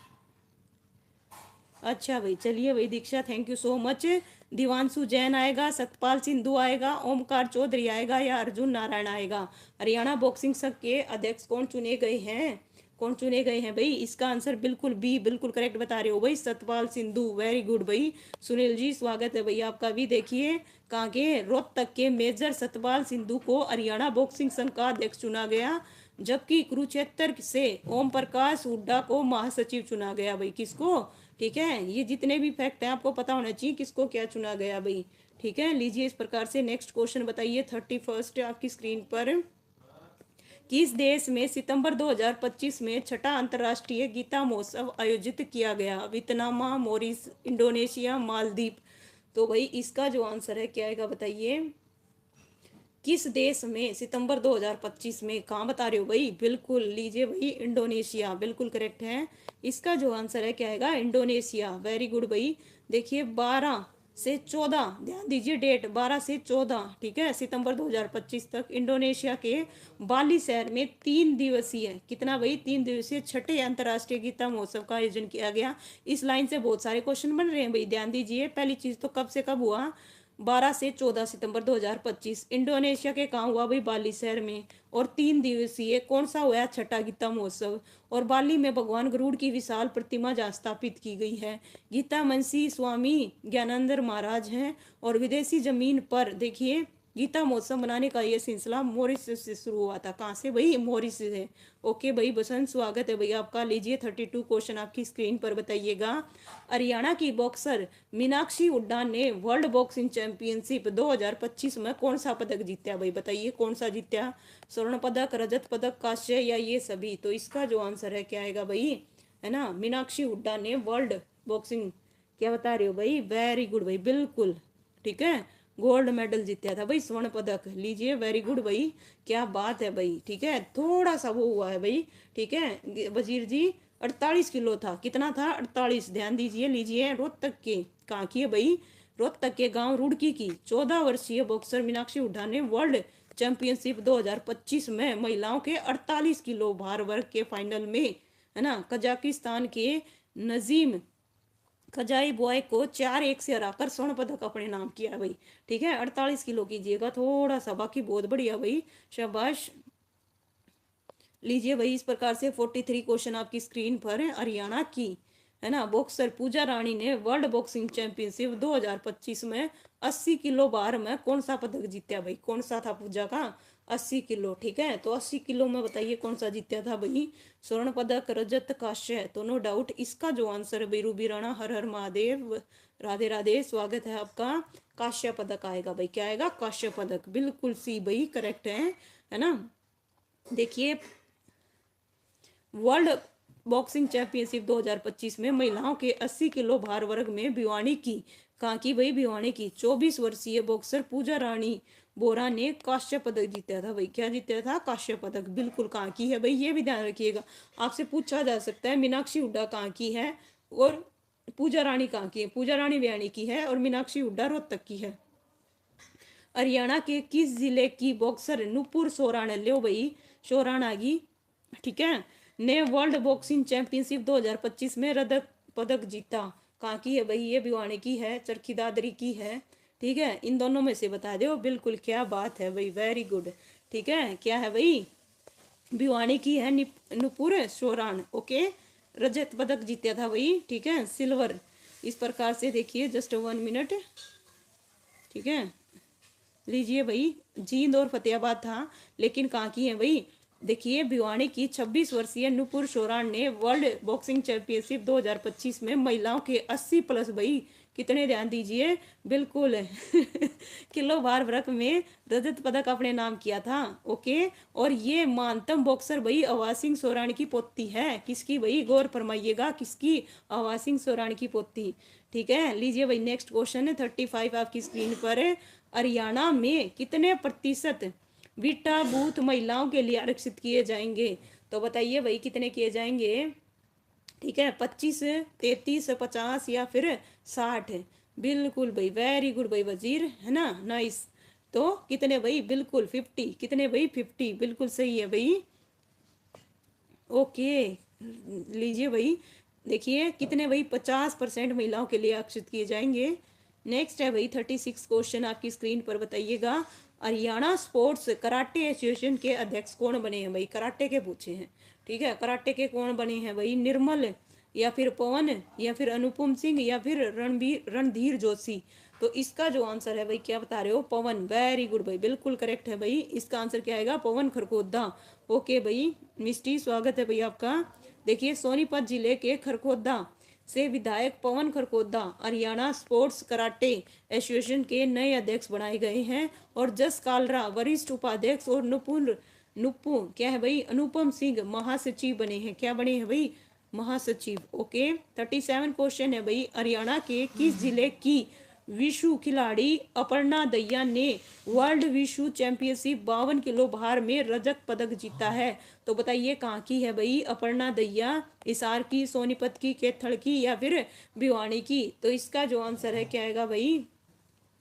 अच्छा भाई, चलिए भाई Diksha, thank you so much. Divanshu Jain आएगा, सतपाल सिंधु आएगा, ओमकार चौधरी आएगा या अर्जुन नारायण आएगा। हरियाणा बॉक्सिंग संघ के अध्यक्ष कौन चुने गए हैं, कौन चुने गए हैं भाई। इसका आंसर बिल्कुल बी, बिल्कुल करेक्ट बता रहे हो भाई, सतपाल सिंधु, वेरी गुड भाई। सुनील जी स्वागत है भाई आपका भी। देखिए कहाँ के रोहतक के मेजर सतपाल सिंधु को हरियाणा बॉक्सिंग संघ का अध्यक्ष चुना गया, जबकि कुरुक्षेत्र से ओम प्रकाश हुड्डा को महासचिव चुना गया भाई। किसको, ठीक है, ये जितने भी फैक्ट हैं आपको पता होना चाहिए किसको क्या चुना गया भाई। ठीक है, लीजिए इस प्रकार से नेक्स्ट क्वेश्चन बताइए 31 आपकी स्क्रीन पर। किस देश में सितंबर 2025 में छठा अंतर्राष्ट्रीय गीता महोत्सव आयोजित किया गया। Vietnam, Morris, Indonesia, Maldives. तो भाई इसका जो आंसर है क्या आएगा बताइए। किस देश में सितंबर 2025 में, कहाँ बता रहे हो भाई, बिल्कुल लीजिए भाई इंडोनेशिया, बिल्कुल करेक्ट है। इसका जो आंसर है क्या आएगा, इंडोनेशिया, वेरी गुड भाई। देखिए 12 से 14, ध्यान दीजिए डेट, 12 से 14, ठीक है, सितंबर 2025 तक इंडोनेशिया के बाली शहर में 3 दिवसीय, कितना भाई, 3 दिवसीय छठे अंतर्राष्ट्रीय गीता महोत्सव का आयोजन किया गया। इस लाइन से बहुत सारे क्वेश्चन बन रहे हैं भाई, ध्यान दीजिए। पहली चीज तो कब से कब हुआ, 12 से 14 सितंबर 2025, इंडोनेशिया के कहाँ हुआ भाई, बाली शहर में। और 3 दिवसीय कौन सा हुआ, छठा गीता महोत्सव। और बाली में भगवान गरुड़ की विशाल प्रतिमा जहाँ स्थापित की गई है। गीता मनसी स्वामी ज्ञानेंद्र महाराज हैं। और विदेशी जमीन पर देखिए गीता महोत्सव मनाने का ये सिलसिला मॉरिशस से शुरू हुआ था। कहाँ से भाई, मॉरिशस से। ओके भाई बसंत, स्वागत है भाई आपका। लीजिए 32 क्वेश्चन आपकी स्क्रीन पर बताइएगा। हरियाणा की बॉक्सर मीनाक्षी हुड्डा ने वर्ल्ड बॉक्सिंग चैंपियनशिप 2025 में कौन सा पदक जीता भाई, बताइए कौन सा जीता। स्वर्ण पदक, रजत पदक, कांस्य या ये सभी। तो इसका जो आंसर है क्या आएगा भाई, है ना, मीनाक्षी हुड्डा ने वर्ल्ड बॉक्सिंग, क्या बता रहे हो भाई, वेरी गुड भाई, बिल्कुल ठीक है, गोल्ड मेडल जीता था भाई, स्वर्ण पदक। लीजिए वेरी गुड भाई, क्या बात है भाई। ठीक है, थोड़ा सा वो हुआ है भाई। ठीक है वजीर जी, 48 किलो था, कितना था, 48, ध्यान दीजिए। लीजिए रोहतक के, कहाँ की है भाई, रोहतक के गांव रुड़की की 14 वर्षीय बॉक्सर मीनाक्षी हुड्डा ने वर्ल्ड चैंपियनशिप 2025 में महिलाओं के 48 किलो भार वर्ग के फाइनल में, है ना, कजाकिस्तान के नजीम खजाई बॉय को 4-1 से हराकर स्वर्ण पदक अपने नाम किया भाई। ठीक है, 48 किलो कीजिएगा थोड़ा सा, बाकी बहुत बढ़िया भाई, शाबाश। लीजिए भाई इस प्रकार से 43 क्वेश्चन आपकी स्क्रीन पर है। हरियाणा की, है ना, बॉक्सर पूजा रानी ने वर्ल्ड बॉक्सिंग चैंपियनशिप 2025 में 80 किलो भार में कौन सा पदक जीता भाई, कौन सा था पूजा का, 80 किलो। ठीक है, तो 80 किलो में बताइए कौन सा जीता था भाई, स्वर्ण पदक, रजत, कांस्य। तो नो डाउट इसका जो आंसर है बीरू राणा, हर हर महादेव, राधे राधे, स्वागत है आपका। कांस्य पदक आएगा भाई, क्या आएगा, कांस्य पदक, बिल्कुल सी भाई करेक्ट है ना। देखिए वर्ल्ड बॉक्सिंग चैंपियनशिप 2025 में महिलाओं के 80 किलो भार वर्ग में भिवानी की, कहाँ की भाई, भिवानी की 24 वर्षीय बॉक्सर पूजा रानी बोरा ने कांस्य पदक जीता था भाई। क्या जीता था, कांस्य पदक, बिल्कुल। कहाँ की है भाई, ये भी ध्यान रखिएगा, आपसे पूछा जा सकता है मीनाक्षी हुड्डा कहाँ की है और पूजा रानी कहाँ की है। पूजा रानी भिवानी की है और मीनाक्षी हुड्डा रोहतक की है। हरियाणा के किस जिले की बॉक्सर नुपुर सोराण, लो भाई सोराण आ गई, ठीक है, ने वर्ल्ड बॉक्सिंग चैंपियनशिप 2025 में रजत पदक जीता। कहाँ की है भाई, ये भिवानी की है, चरखी दादरी की है। ठीक है, इन दोनों में से बता दो, बिल्कुल, क्या बात है भाई, वेरी गुड। ठीक है, क्या है भाई, भिवानी की है नुपुर सोराण। ओके, रजत पदक जीता था भाई, ठीक है, सिल्वर। इस प्रकार से देखिए, जस्ट 1 मिनट, ठीक है, लीजिए भाई, जींद और फतेहाबाद था, लेकिन कहाँ की है भाई, देखिए भिवानी की 26 वर्षीय नुपुर शोरान ने वर्ल्ड बॉक्सिंग चैंपियनशिप 2025 में महिलाओं के 80 प्लस भाई कितने, ध्यान दीजिए, बिल्कुल किलो भार वर्ग में रजत पदक अपने नाम किया था। ओके, और ये महानतम बॉक्सर भाई अवाज सिंह सोरान की पोती है। किसकी भाई, गौर फरमाइएगा, किसकी, अवाज सिंह सोरान की पोती। ठीक है, लीजिए भाई नेक्स्ट क्वेश्चन है 35 आपकी स्क्रीन पर। हरियाणा में कितने प्रतिशत बीटा बूथ महिलाओं के लिए आरक्षित किए जाएंगे? तो बताइए भाई कितने किए जाएंगे? ठीक है, 25, 33, 50 या फिर 60? बिल्कुल भाई, वेरी गुड भाई वजीर, है ना, नाइस। तो कितने भाई, बिल्कुल 50। कितने भाई, 50, बिल्कुल सही है भाई। ओके, लीजिए भाई, देखिए कितने भाई, 50% महिलाओं के लिए आरक्षित किए जाएंगे। नेक्स्ट है भाई 36 क्वेश्चन आपकी स्क्रीन पर, बताइएगा। हरियाणा स्पोर्ट्स कराटे एसोसिएशन के अध्यक्ष कौन बने हैं भाई? कराटे के पूछे हैं, ठीक है, कराटे के कौन बने हैं भाई? निर्मल, या फिर पवन, या फिर अनुपम सिंह, या फिर रणधीर जोशी? तो इसका जो आंसर है भाई, क्या बता रहे हो? पवन, वेरी गुड भाई, बिल्कुल करेक्ट है भाई। इसका आंसर क्या आएगा? पवन खरखोदा। ओके भाई मिस्टी, स्वागत है भाई आपका। देखिए सोनीपत जिले के खरखोदा से विधायक Pawan Kharkhoda Haryana sports karate association के नए अध्यक्ष बनाए गए हैं, और जस कालरा वरिष्ठ उपाध्यक्ष, और नुप्पू क्या है भाई, अनुपम सिंह महासचिव बने हैं। क्या बने हैं भाई? महासचिव। ओके, 37 क्वेश्चन है भाई। हरियाणा के किस जिले की विशु खिलाड़ी अपर्णा दहिया ने वर्ल्ड विशु चैंपियनशिप 52 किलो भार में रजत पदक जीता है? तो बताइए कहाँ की है भाई अपर्णा दहिया? हिसार की, सोनीपत की, कैथल की, या फिर भिवानी की? तो इसका जो आंसर है क्या आएगा भाई?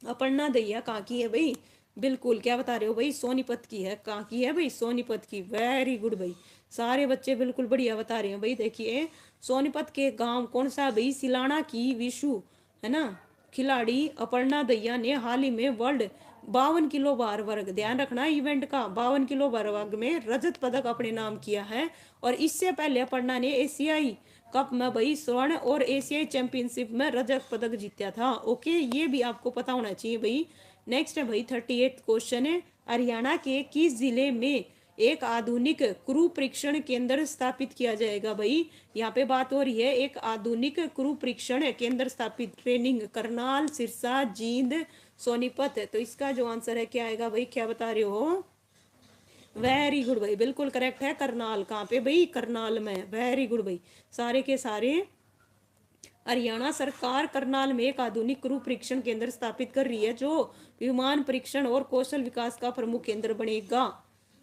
अपर्णा दहिया कहाँ की है भाई? बिल्कुल, क्या बता रहे हो भाई? सोनीपत की है। कहाँ की है भाई? सोनीपत की, वेरी गुड भाई, सारे बच्चे बिल्कुल बढ़िया बता रहे हैं भाई। देखिए सोनीपत के गांव कौन सा भाई? सिलाना की विशु, है ना, खिलाड़ी अपर्णा दहिया ने हाल ही में वर्ल्ड 52 किलो भार वर्ग, ध्यान रखना इवेंट का, 52 किलो भार वर्ग में रजत पदक अपने नाम किया है। और इससे पहले अपर्णा ने एशियाई कप में भाई स्वर्ण और एशियाई चैंपियनशिप में रजत पदक जीता था। ओके, ये भी आपको पता होना चाहिए भाई। नेक्स्ट है भाई 38 क्वेश्चन है। हरियाणा के किस जिले में एक आधुनिक क्रू परीक्षण केंद्र स्थापित किया जाएगा भाई? यहाँ पे बात हो रही है एक आधुनिक क्रू परीक्षण केंद्र स्थापित, ट्रेनिंग करनाल, सिरसा, जींद, सोनीपत? तो इसका जो आंसर है क्या आएगा भाई? क्या बता रहे हो? वेरी गुड भाई, बिल्कुल करेक्ट है, करनाल। कहाँ पे भाई? करनाल में, वेरी गुड भाई, सारे के सारे। हरियाणा सरकार करनाल में एक आधुनिक क्रू परीक्षण केंद्र स्थापित कर रही है, जो विमान परीक्षण और कौशल विकास का प्रमुख केंद्र बनेगा।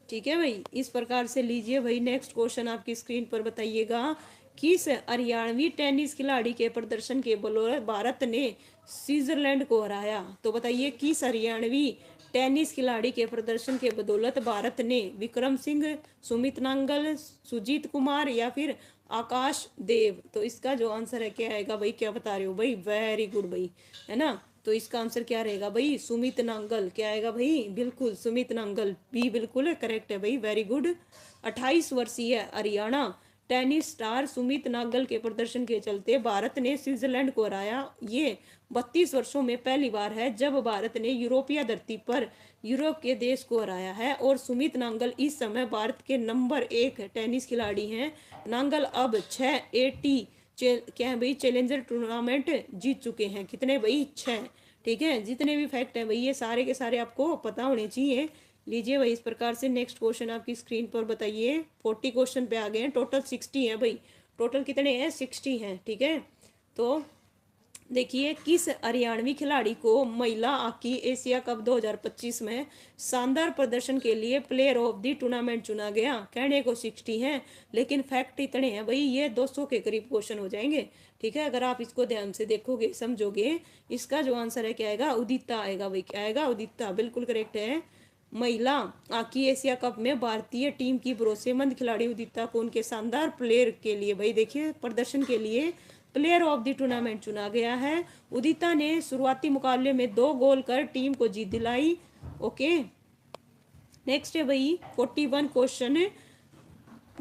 ठीक है भाई, इस प्रकार से लीजिए भाई नेक्स्ट क्वेश्चन आपकी स्क्रीन पर, बताइएगा। किस हरियाणवी टेनिस खिलाड़ी के प्रदर्शन के बदौलत भारत ने स्विट्जरलैंड को हराया? तो बताइए किस हरियाणवी टेनिस खिलाड़ी के प्रदर्शन के बदौलत भारत ने विक्रम सिंह, सुमित नांगल, सुजीत कुमार, या फिर आकाश देव? तो इसका जो आंसर है क्या आएगा भाई? क्या बता रहे हो भाई? वेरी गुड भाई, है ना। तो इसका आंसर क्या रहेगा भाई? सुमित नांगल। क्या आएगा भाई? बिल्कुल सुमित नांगल भी बिल्कुल करेक्ट है भाई, वेरी गुड। 28 वर्षीय हरियाणा टेनिस स्टार सुमित नागल के प्रदर्शन के चलते भारत ने स्विट्जरलैंड को हराया। ये 32 वर्षों में पहली बार है जब भारत ने यूरोपीय धरती पर यूरोप के देश को हराया है, और सुमित नांगल इस समय भारत के नंबर 1 टेनिस खिलाड़ी हैं। नांगल अब 6 एटी क्या है भाई, चैलेंजर टूर्नामेंट जीत चुके हैं। कितने भाई? 6। ठीक है, जितने भी फैक्ट हैं भाई ये सारे के सारे आपको पता होने चाहिए। लीजिए भाई इस प्रकार से नेक्स्ट क्वेश्चन आपकी स्क्रीन पर, बताइए। 40 क्वेश्चन पे आ गए हैं, टोटल 60 है भाई। टोटल कितने हैं? 60 हैं, ठीक है। तो देखिए किस हरियाणवी खिलाड़ी को महिला हॉकी एशिया कप 2025 में शानदार प्रदर्शन के लिए प्लेयर ऑफ द टूर्नामेंट चुना गया? कहने को 60 हैं, लेकिन फैक्ट इतने हैं भाई, ये 200 के करीब क्वेश्चन हो जाएंगे। ठीक है, अगर आप इसको ध्यान से देखोगे, समझोगे। इसका जो आंसर है क्या आएगा? उदिता आएगा भाई। क्या आएगा? उदिता, बिल्कुल करेक्ट है। महिला हॉकी एशिया कप में भारतीय टीम की भरोसेमंद खिलाड़ी उदिता को उनके शानदार प्लेयर के लिए भाई देखिए प्रदर्शन के लिए प्लेयर ऑफ द टूर्नामेंट चुना गया है। उदिता ने शुरुआती मुकाबले में 2 गोल कर टीम को जीत दिलाई। ओके, नेक्स्ट है भाई 41 क्वेश्चन।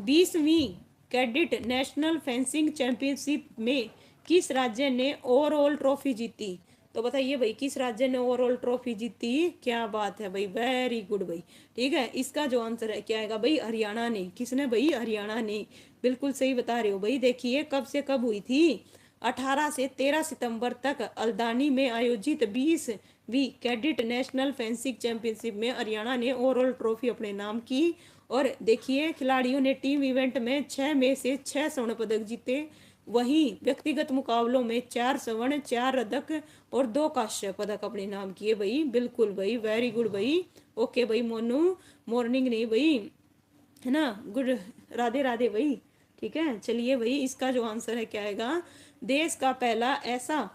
20वीं कैडेट नेशनल फेंसिंग चैंपियनशिप में किस राज्य ने ओवरऑल ट्रॉफी जीती? तो तो बताइए भाई किस राज्य ने ओवरऑल ट्रॉफी जीती? क्या बात है भाई, वेरी गुड भाई। ठीक है, इसका जो आंसर है क्या आएगा भाई? हरियाणा ने। किसने भाई? हरियाणा ने। बिल्कुल सही बता रहे हो भाई। देखिए कब से कब हुई थी? 18 से 13 सितंबर तक अल्दानी में आयोजित 20वीं कैडेट नेशनल फेंसिंग चैंपियनशिप में हरियाणा ने ओवरऑल ट्रॉफी अपने नाम की। और देखिए खिलाड़ियों ने टीम इवेंट में 6 में से 6 स्वर्ण पदक जीते। वहीं व्यक्तिगत मुकाबलों में 4 स्वर्ण, 4 रजक और 2 कांस्य पदक अपने नाम किए भाई। बिल्कुल भाई, वेरी गुड भाई। ओके भाई मोनू, मॉर्निंग नहीं भाई, है ना, गुड, राधे राधे भाई। ठीक है, चलिए भाई इसका जो आंसर है क्या आएगा? देश का पहला ऐसा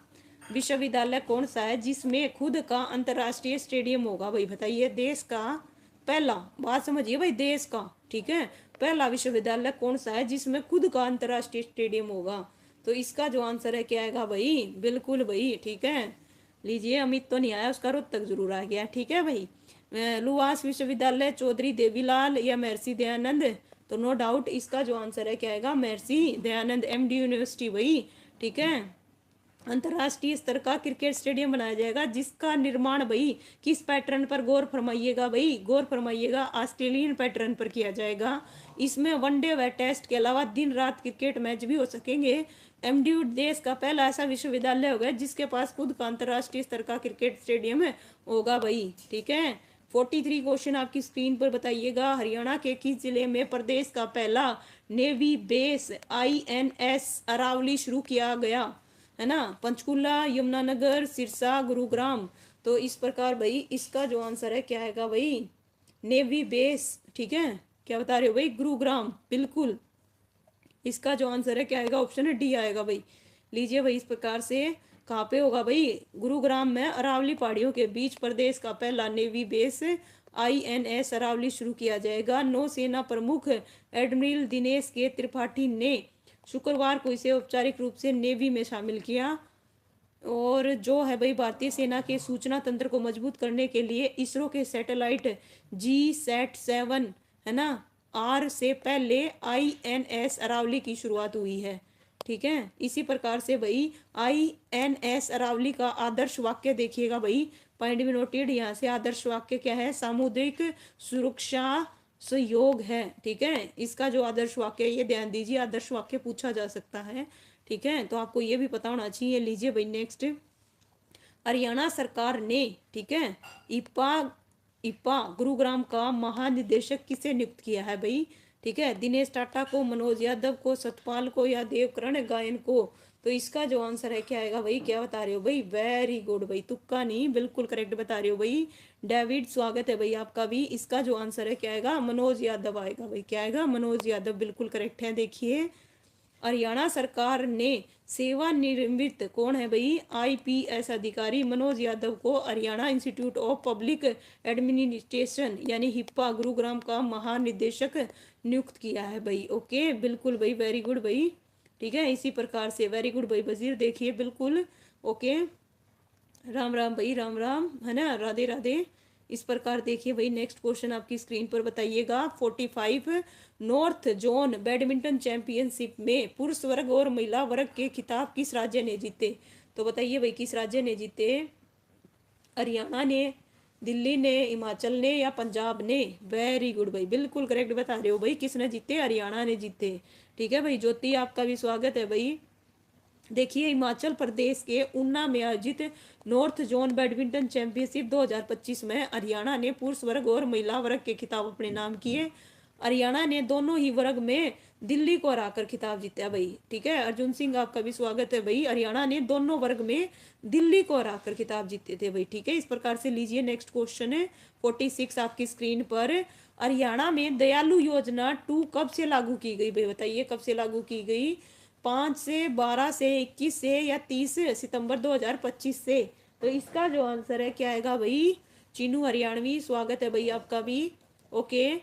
विश्वविद्यालय कौन सा है जिसमें खुद का अंतर्राष्ट्रीय स्टेडियम होगा भाई? बताइए, देश का पहला, बात समझिए भाई, देश का, ठीक है, पहला विश्वविद्यालय कौन सा है जिसमें खुद का अंतर्राष्ट्रीय स्टेडियम होगा? तो इसका जो आंसर है क्या आएगा भाई? बिल्कुल भाई, ठीक है। लीजिए, अमित तो नहीं आया, उसका रोहतक जरूर आ गया। ठीक है भाई, लुवास विश्वविद्यालय, चौधरी देवीलाल या महर्षि दयानंद? तो नो डाउट इसका जो आंसर है क्या आएगा? महर्षि दयानंद एमडी यूनिवर्सिटी भाई। ठीक है, अंतर्राष्ट्रीय स्तर का क्रिकेट स्टेडियम बनाया जाएगा जिसका निर्माण भाई किस पैटर्न पर? गौर फरमाइएगा भाई, गौर फरमाइएगा, ऑस्ट्रेलियन पैटर्न पर किया जाएगा। इसमें वनडे व टेस्ट के अलावा दिन रात क्रिकेट मैच भी हो सकेंगे। एमडीयू देश का पहला ऐसा विश्वविद्यालय होगा जिसके पास खुद का अंतर्राष्ट्रीय स्तर का क्रिकेट स्टेडियम होगा भाई। ठीक है, 43 क्वेश्चन आपकी स्क्रीन पर बताइएगा। हरियाणा के किस जिले में प्रदेश का पहला नेवी बेस INS अरावली शुरू किया गया? है ना, पंचकुला, यमुनानगर, सिरसा, गुरुग्राम? तो इस प्रकार भाई इसका जो आंसर है क्या आएगा भाई? Navy base. ठीक है, क्या बता रहे हो भाई? गुरुग्राम। बिल्कुल, इसका जो आंसर है क्या आएगा? ऑप्शन है डी आएगा भाई। लीजिए भाई, इस प्रकार से कहाँ पे होगा भाई? गुरुग्राम में अरावली पहाड़ियों के बीच प्रदेश का पहला नेवी बेस INS अरावली शुरू किया जाएगा। नौसेना प्रमुख एडमिरल दिनेश के त्रिपाठी ने शुक्रवार को इसे औपचारिक रूप से नेवी में शामिल किया। और जो है भाई भारतीय सेना के सूचना तंत्र को मजबूत करने के लिए इसरो के सैटेलाइट GSAT-7, है ना, R से पहले INS अरावली की शुरुआत हुई है। ठीक है, इसी प्रकार से भाई INS अरावली का आदर्श वाक्य देखिएगा भाई, पॉइंट भी नोटेड यहाँ से। आदर्श वाक्य क्या है? सामुद्रिक सुरक्षा सहयोग है। ठीक है, इसका जो आदर्श वाक्य है ये ध्यान दीजिए, आदर्श वाक्य पूछा जा सकता है। ठीक है, तो आपको ये भी पता होना चाहिए। लीजिए भाई नेक्स्ट, हरियाणा सरकार ने, ठीक है, इपा गुरुग्राम का महानिदेशक किसे नियुक्त किया है भाई? ठीक है, दिनेश टाटा को, मनोज यादव को, सतपाल को या देवकरण गायन को? तो इसका जो आंसर है क्या आएगा भाई? क्या बता रहे हो भाई? वेरी गुड भाई, तुक्का नहीं, बिल्कुल करेक्ट बता रहे हो भाई। डेविड, स्वागत है भाई आपका भी। इसका जो आंसर है क्या आएगा? मनोज यादव आएगा भाई। क्या आएगा? मनोज यादव, बिल्कुल करेक्ट है। देखिए, हरियाणा सरकार ने सेवानिवृत्त कौन है भाई? IPS अधिकारी मनोज यादव को Haryana institute of public administration यानी हिप्पा गुरुग्राम का महानिदेशक नियुक्त किया है भाई। ओके, बिल्कुल भाई, वेरी गुड भाई। ठीक है, इसी प्रकार से वेरी गुड भाई वजीर, देखिए बिल्कुल ओके। राम राम भाई, राम राम, है ना, राधे राधे। इस प्रकार देखिए भाई नेक्स्ट क्वेश्चन आपकी स्क्रीन पर बताइएगा। 45 नॉर्थ जोन बैडमिंटन चैंपियनशिप में पुरुष वर्ग और महिला वर्ग के खिताब किस राज्य ने जीते? तो बताइए भाई किस राज्य ने जीते? हरियाणा ने, दिल्ली ने, हिमाचल ने या पंजाब ने? वेरी गुड भाई, बिल्कुल करेक्ट बता रहे हो भाई। किसने जीते? हरियाणा ने जीते। ठीक है भाई, ज्योति आपका भी स्वागत है भाई। देखिए, हिमाचल प्रदेश के ऊना में आयोजित नॉर्थ जोन बैडमिंटन चैंपियनशिप 2025 में हरियाणा ने पुरुष वर्ग और महिला वर्ग के खिताब अपने नाम किए। हरियाणा ने दोनों ही वर्ग में दिल्ली को हराकर खिताब जीता भाई। ठीक है, अर्जुन सिंह आपका भी स्वागत है भाई। हरियाणा ने दोनों वर्ग में दिल्ली को हराकर खिताब जीते थे भाई। ठीक है, इस प्रकार से लीजिए नेक्स्ट क्वेश्चन है 46 आपकी स्क्रीन पर। हरियाणा में दयालु योजना 2 कब से लागू की गई भाई? बताइए कब से लागू की गई? 5 से, 12 से, 21 से या 30 सितंबर 2025 से? तो इसका जो आंसर है क्या आएगा भाई? चीनू हरियाणवी, स्वागत है भाई आपका भी। ओके,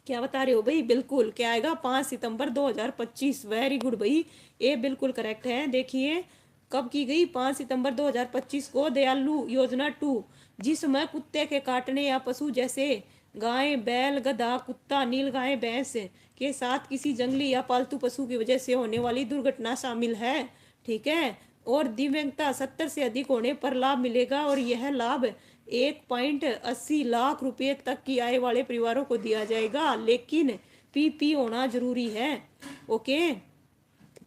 क्या बता रहे हो भाई? बिल्कुल, क्या आएगा? 5 सितंबर 2025। वेरी गुड भाई, ये बिल्कुल करेक्ट है। देखिए कब की गई? 5 सितंबर 2025 को दयालु योजना 2, जिसमें कुत्ते के काटने या पशु जैसे गाय, बैल, गधा, कुत्ता, नीलगाय, भैंस के साथ किसी जंगली या पालतू पशु की वजह से होने वाली दुर्घटना शामिल है। ठीक है, और दिव्यांगता 70 से अधिक होने पर लाभ मिलेगा, और यह लाभ 1.80 लाख रुपए तक की आय वाले परिवारों को दिया जाएगा, लेकिन पीपी होना जरूरी है। ओके,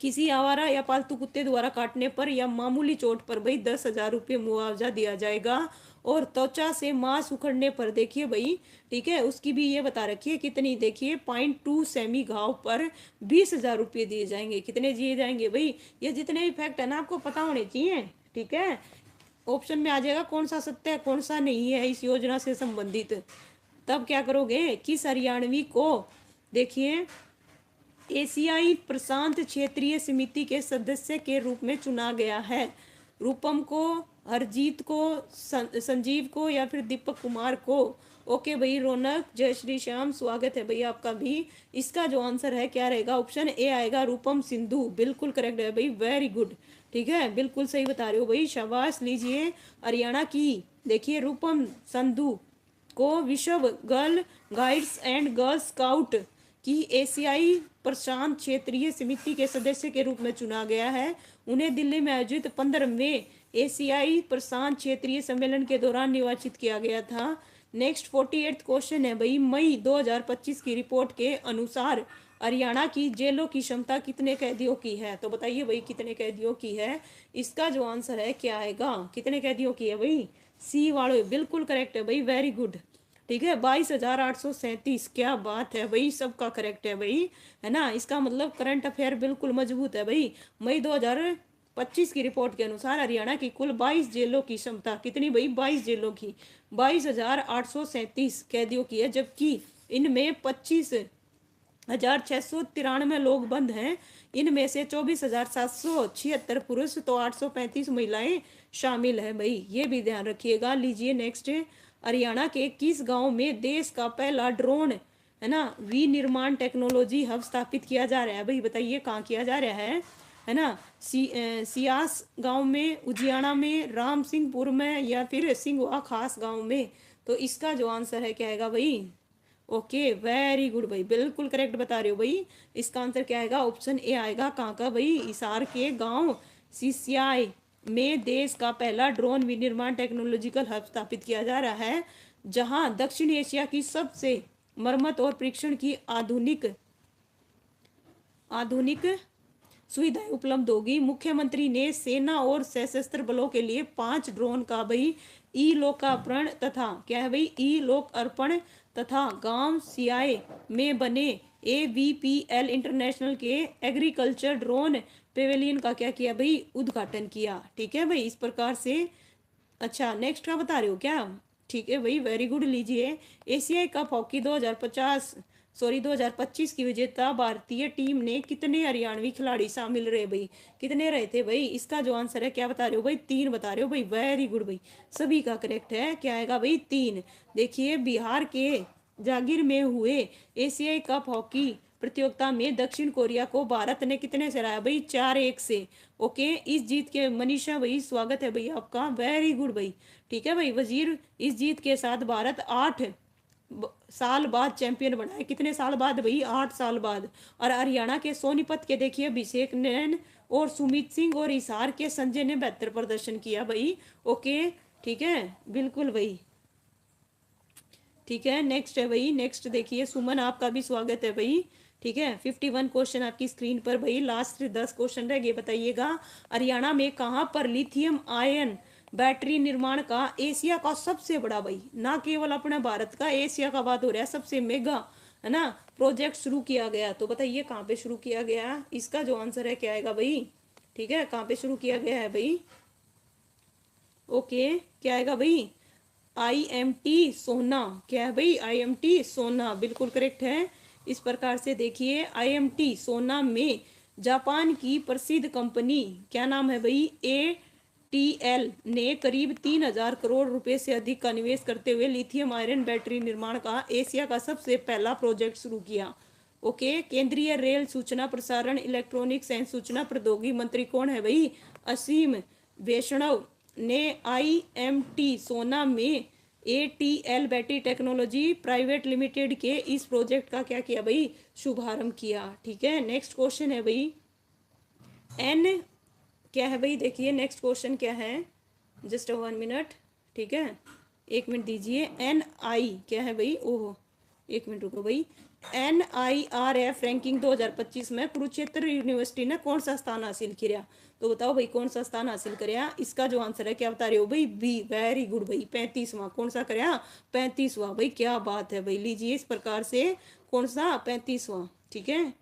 किसी आवारा या पालतू कुत्ते द्वारा काटने पर या मामूली चोट पर भाई 10,000 रुपये मुआवजा दिया जाएगा, और त्वचा से मांस उखड़ने पर देखिए भाई, ठीक है, उसकी भी ये बता रखी है कितनी, देखिए 0.2 सेमी घाव पर 20,000 रुपये दिए जाएंगे। कितने दिए जाएंगे भाई, ये जितने भी फैक्ट है ना आपको पता होने चाहिए, ठीक है। ऑप्शन में आ जाएगा कौन सा सत्य है कौन सा नहीं है इस योजना से संबंधित। तब क्या करोगे, किस हरियाणवी को देखिए एशियाई प्रशांत क्षेत्रीय समिति के सदस्य के रूप में चुना गया है? रूपम को, हरजीत को, संजीव को, या फिर दीपक कुमार को? ओके भाई, रौनक, जय श्री श्याम, स्वागत है भाई आपका भी। इसका जो आंसर है क्या रहेगा, ऑप्शन ए आएगा, रूपम सिंधु, बिल्कुल करेक्ट है भाई, वेरी गुड, ठीक है, बिल्कुल सही बता रहे हो भाई, शाबाश लीजिए। हरियाणा की देखिए रूपम सिंधु को विश्व girl guides and girl scout की एशियाई प्रशांत क्षेत्रीय समिति के सदस्य के रूप में चुना गया है। उन्हें दिल्ली में आयोजित 15वें एशियाई प्रशांत क्षेत्रीय सम्मेलन के दौरान निर्वाचित किया गया था। नेक्स्ट 48 क्वेश्चन है भाई, मई 2025 की रिपोर्ट के अनुसार हरियाणा की जेलों की क्षमता कितने कैदियों की है? तो बताइए भाई कितने कैदियों की है? इसका जो आंसर है क्या आएगा, कितने कैदियों की है भाई? सी वालों, बिल्कुल करेक्ट है भाई, वेरी गुड, ठीक है, 22,837। क्या बात है भाई, सबका करेक्ट है भाई, है ना। इसका मतलब करंट अफेयर बिल्कुल मजबूत है भाई। मई 2025 की रिपोर्ट के अनुसार हरियाणा की कुल 22 जेलों की क्षमता कितनी भाई, 22 जेलों की 22,837 कैदियों की है, जबकि इनमें 25,693 लोग बंद हैं। इनमें से 24,776 पुरुष तो 835 महिलाएं शामिल है भाई, ये भी ध्यान रखिएगा। लीजिए नेक्स्ट, हरियाणा के किस गांव में देश का पहला ड्रोन, है ना, विनिर्माण टेक्नोलॉजी हब स्थापित किया जा रहा है भाई? बताइए कहाँ किया जा रहा है ना। सियास गांव में, उजियाना में, राम सिंहपुर में, या फिर सिंगवा खास गांव में? तो इसका जो आंसर है क्या आएगा भाई? ओके, वेरी गुड भाई, बिल्कुल करेक्ट बता रहे हो भाई। इसका आंसर क्या आएगा, ऑप्शन ए आएगा। कहाँ का भाई? हिसार के गांव सिसियाई में देश का पहला ड्रोन विनिर्माण टेक्नोलॉजिकल हब स्थापित किया जा रहा है, जहां दक्षिण एशिया की सबसे मरम्मत और परीक्षण की आधुनिक सुविधाएं उपलब्ध होगी। मुख्यमंत्री ने सेना और सशस्त्र बलों के लिए 5 ड्रोन का भाई ई लोकार्पण तथा क्या है भाई, ई लोक अर्पण तथा गांव सियाए में बने AVPL इंटरनेशनल के एग्रीकल्चर ड्रोन पेवेलियन का क्या किया भाई, उद्घाटन किया, ठीक है भाई, इस प्रकार से। अच्छा नेक्स्ट का बता रहे हो क्या, ठीक है भाई, वेरी गुड। लीजिए, एशियाई कप हॉकी 2025 की विजेता भारतीय टीम ने कितने हरियाणवी खिलाड़ी शामिल रहे भाई? कितने रहे थे भाई? इसका जो आंसर है क्या बता रहे हो भाई? 3 बता रहे हो भाई, वेरी गुड भाई, सभी का करेक्ट है। क्या आएगा भाई? 3। देखिए, बिहार के जागीर में हुए एशियाई कप हॉकी प्रतियोगिता में दक्षिण कोरिया को भारत ने कितने से हराया भाई? 4-1 से। ओके, इस जीत के मनीषा भाई, स्वागत है भाई आपका, वेरी गुड भाई, ठीक है भाई। वजीर, इस जीत के साथ भारत 8 साल बाद चैंपियन बना है। कितने साल बाद भाई? 8 साल बाद। और हरियाणा के सोनीपत के देखिए अभिषेक नैन और सुमित सिंह, और हिसार के संजय ने बेहतर प्रदर्शन किया भाई। ओके, ठीक है, बिल्कुल भाई, ठीक है। नेक्स्ट है भाई, नेक्स्ट देखिए, सुमन आपका भी स्वागत है भाई, ठीक है। 51 क्वेश्चन आपकी स्क्रीन पर भाई, लास्ट 10 क्वेश्चन रह गए। बताइएगा, हरियाणा में कहाँ पर लिथियम आयन बैटरी निर्माण का एशिया का सबसे बड़ा भाई, ना केवल अपना भारत का, एशिया का बात हो रहा है, सबसे मेगा, है ना, प्रोजेक्ट शुरू किया गया? तो बताइए कहाँ पे शुरू किया गया? इसका जो आंसर है क्या आएगा भाई? ठीक है, कहाँ पे शुरू किया गया है भाई? ओके, क्या आएगा भाई? IMT सोना। क्या है भाई? IMT सोना, बिल्कुल करेक्ट है। इस प्रकार से देखिए, IMT सोना में जापान की प्रसिद्ध कंपनी, क्या नाम है भाई? ATL ने करीब 3,000 करोड़ रुपए से अधिक का निवेश करते हुए लिथियम आयरन बैटरी निर्माण का एशिया का सबसे पहला प्रोजेक्ट शुरू किया। ओके, केंद्रीय रेल, सूचना प्रसारण, इलेक्ट्रॉनिक्स एंड सूचना प्रौद्योगिकी मंत्री कौन है भाई? असीम वैष्णव ने IMT सोना में ATL battery technology private limited के इस प्रोजेक्ट का क्या किया भाई? शुभारंभ किया, ठीक है। नेक्स्ट क्वेश्चन है भाई, क्या है भाई, देखिए नेक्स्ट क्वेश्चन क्या है, जस्ट 1 मिनट, ठीक है, 1 मिनट दीजिए। एन आई क्या है भाई, ओहो 1 मिनट रुको भाई। NIRF रैंकिंग 2025 में कुरुक्षेत्र यूनिवर्सिटी ने कौन सा स्थान हासिल किया? तो बताओ भाई कौन सा स्थान हासिल कराया? इसका जो आंसर है क्या बता रहे हो भाई, बी, वेरी गुड भाई, 35वां। कौन सा कराया? 35वां भाई, क्या बात है भाई। लीजिए इस प्रकार से कौन सा, 35वां, ठीक है।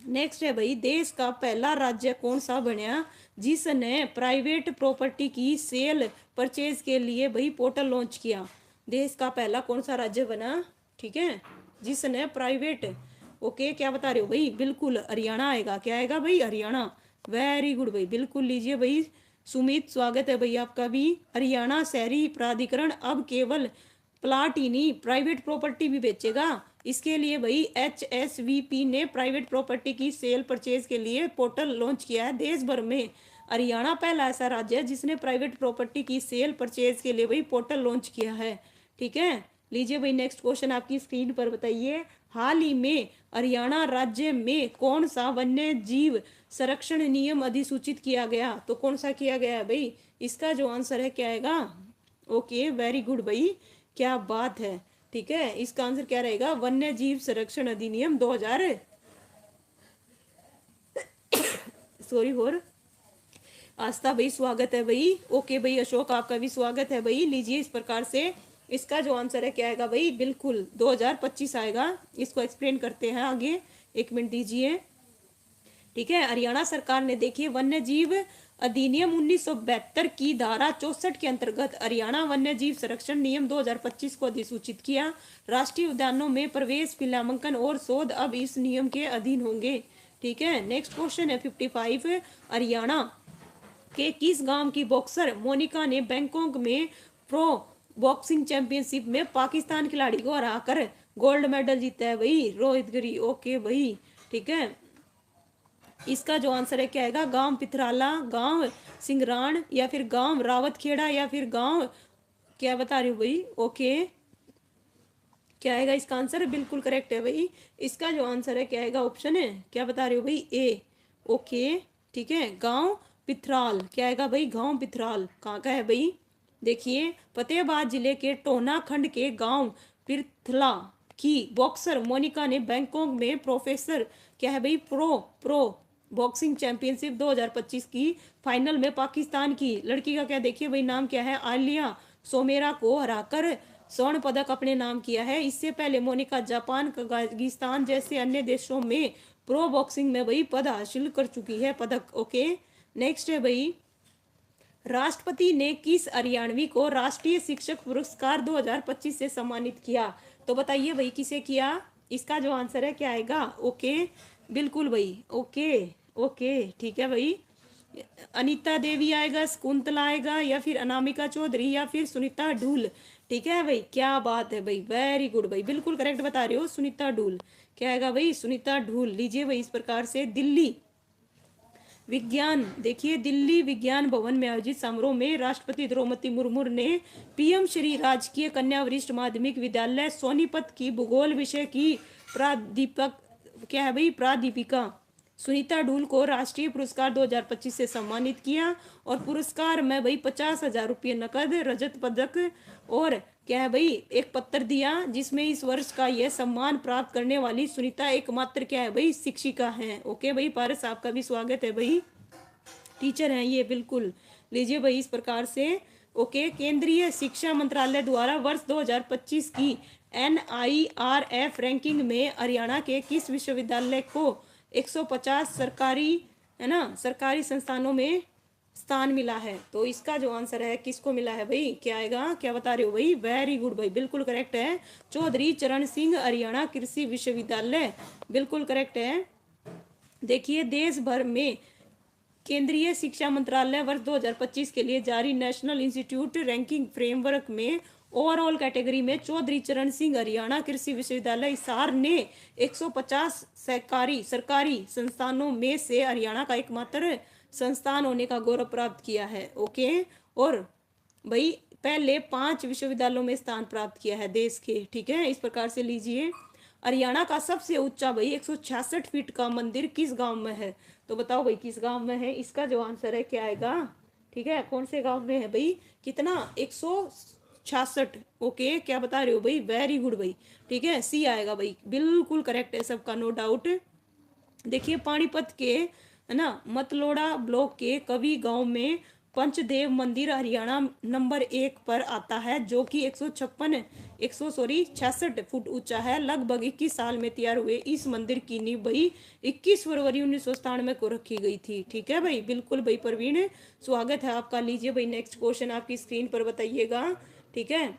नेक्स्ट है भाई, देश का पहला राज्य कौन सा बना जिसने प्राइवेट प्रॉपर्टी की सेल परचेज के लिए भाई पोर्टल लॉन्च किया? देश का पहला कौन सा राज्य बना, ठीक है, जिसने प्राइवेट, ओके क्या बता रहे हो भाई, बिल्कुल हरियाणा आएगा। क्या आएगा भाई, हरियाणा, वेरी गुड भाई, बिल्कुल। लीजिए भाई सुमित, स्वागत है भाई आपका भी। हरियाणा शहरी प्राधिकरण अब केवल प्लाट ही नहीं, प्राइवेट प्रॉपर्टी भी बेचेगा। इसके लिए भाई HSVP ने प्राइवेट प्रॉपर्टी की सेल परचेज के लिए पोर्टल लॉन्च किया है देश भर में। हरियाणा पहला ऐसा राज्य है जिसने प्राइवेट प्रॉपर्टी की सेल परचेज के लिए भाई पोर्टल लॉन्च किया है, ठीक है। लीजिए भाई नेक्स्ट क्वेश्चन आपकी स्क्रीन पर, बताइए हाल ही में हरियाणा राज्य में कौन सा वन्य जीव संरक्षण नियम अधिसूचित किया गया? तो कौन सा किया गया है भाई, इसका जो आंसर है क्या आएगा, ओके वेरी गुड भाई, क्या बात है, ठीक है। इसका आंसर क्या रहेगा, वन्य जीव संरक्षण अधिनियम 2000, सॉरी और आस्था भाई स्वागत है भाई, ओके भाई अशोक आपका भी स्वागत है भाई। लीजिए इस प्रकार से इसका जो आंसर है क्या आएगा भाई, बिल्कुल 2025 आएगा। इसको एक्सप्लेन करते हैं आगे, 1 मिनट दीजिए, ठीक है। हरियाणा सरकार ने देखिए वन्य जीव अधिनियम 1972 की धारा 64 के अंतर्गत हरियाणा वन्य जीव संरक्षण नियम 2025 को अधिसूचित किया। राष्ट्रीय उद्यानों में प्रवेश, फिल्मांकन और शोध अब इस नियम के अधीन होंगे, ठीक है। नेक्स्ट क्वेश्चन है 55, हरियाणा के किस गांव की बॉक्सर मोनिका ने बैंकॉक में प्रो बॉक्सिंग चैंपियनशिप में पाकिस्तान खिलाड़ी को हराकर गोल्ड मेडल जीता है भाई? रोहित गिरी, ओके भाई, ठीक है। इसका जो आंसर है क्या आएगा, गांव पिथराला, गांव सिंगरान, या फिर गांव रावतखेड़ा, या फिर गांव, क्या बता रही हो भाई, ओके क्या आएगा इसका आंसर, बिल्कुल करेक्ट है भाई। इसका जो आंसर है क्या आएगा, ऑप्शन है, क्या बता रहे हो भाई, ए, ओके ठीक है। गांव पिथराल, क्या आएगा भाई, गांव पिथराल कहाँ का है भाई? देखिए फतेहाबाद जिले के टोना खंड के गांव पिथला की बॉक्सर मोनिका ने बैंकॉक में प्रोफेसर, क्या है भाई, प्रो बॉक्सिंग चैंपियनशिप 2025 की फाइनल में पाकिस्तान की लड़की का, क्या देखिए भाई नाम क्या है, आलिया सोमेरा को हराकर स्वर्ण पदक अपने नाम किया है। इससे पहले मोनिका जापान, कजाकिस्तान जैसे अन्य देशों में प्रो बॉक्सिंग में भाई पद हासिल कर चुकी है, पदक, ओके। नेक्स्ट है भाई, राष्ट्रपति ने किस हरियाणवी को राष्ट्रीय शिक्षक पुरस्कार 2025 से सम्मानित किया? तो बताइए भाई किसे किया? इसका जो आंसर है क्या आएगा, ओके बिल्कुल भाई, ओके ठीक है भाई। अनीता देवी आएगा, शकुंतला आएगा, या फिर अनामिका चौधरी, या फिर सुनीता ढूल, ठीक है भाई, क्या बात है भाई, वेरी गुड भाई, बिल्कुल करेक्ट बता रहे हो, सुनीता ढूल, क्या आएगा भाई, सुनीता ढूल। लीजिए भाई इस प्रकार से दिल्ली विज्ञान, देखिए दिल्ली विज्ञान भवन में आयोजित समारोह में राष्ट्रपति द्रौपदी मुर्मू ने पीएम श्री राजकीय कन्या वरिष्ठ माध्यमिक विद्यालय सोनीपत की भूगोल विषय की प्राध्यापक, क्या है भाई, प्राध्यापिका सुनीता ढूल को राष्ट्रीय पुरस्कार 2025 से सम्मानित किया। और पुरस्कार में भाई 50,000 रुपये नकद, रजत पदक और क्या है भाई एक पत्र दिया, जिसमें इस वर्ष का यह सम्मान प्राप्त करने वाली सुनीता एकमात्र, क्या है भाई, शिक्षिका हैं, ओके भाई। पारस आपका भी स्वागत है भाई, टीचर हैं ये, बिल्कुल। लीजिए भाई इस प्रकार से, ओके। केंद्रीय शिक्षा मंत्रालय द्वारा वर्ष 2025 की NIRF रैंकिंग में हरियाणा के किस विश्वविद्यालय को 150 सरकारी, है ना, सरकारी संस्थानों में स्थान मिला है? तो इसका जो आंसर है किसको मिला है भाई, क्या आएगा, क्या बता रहे हो भाई, वेरी गुड भाई, बिल्कुल करेक्ट है, चौधरी चरण सिंह हरियाणा कृषि विश्वविद्यालय, बिल्कुल करेक्ट है। देखिए देश भर में केंद्रीय शिक्षा मंत्रालय वर्ष 2025 के लिए जारी नेशनल इंस्टीट्यूट रैंकिंग फ्रेमवर्क में ओवरऑल कैटेगरी में चौधरी चरण सिंह हरियाणा कृषि विश्वविद्यालय हिसार ने 150 सरकारी संस्थानों में से हरियाणा का एकमात्र संस्थान होने का गौरव प्राप्त किया है, ओके। और भाई पहले 5 विश्वविद्यालयों में स्थान प्राप्त किया है देश के, ठीक है। इस प्रकार से लीजिए, हरियाणा का सबसे ऊंचा भाई 166 फीट का मंदिर किस गांव में है? तो बताओ भाई किस गांव में है, इसका जो आंसर है क्या आएगा, ठीक है, कौन से गांव में है भाई, कितना 166। ओके, क्या बता रहे हो भाई, वेरी गुड भाई, ठीक है, सी आएगा भाई, बिल्कुल करेक्ट है सबका, नो डाउट। देखिए पानीपत के, है ना, मतलोड़ा ब्लॉक के कवि गांव में पंचदेव मंदिर हरियाणा नंबर 1 पर आता है, जो कि 166 फुट ऊंचा है। लगभग 21 साल में तैयार हुए इस मंदिर की नींव भाई 21 फरवरी 1997 को रखी गई थी। ठीक है भाई, बिल्कुल भाई प्रवीण, स्वागत है आपका। लीजिए भाई नेक्स्ट क्वेश्चन आपकी स्क्रीन पर बताइएगा। ठीक है,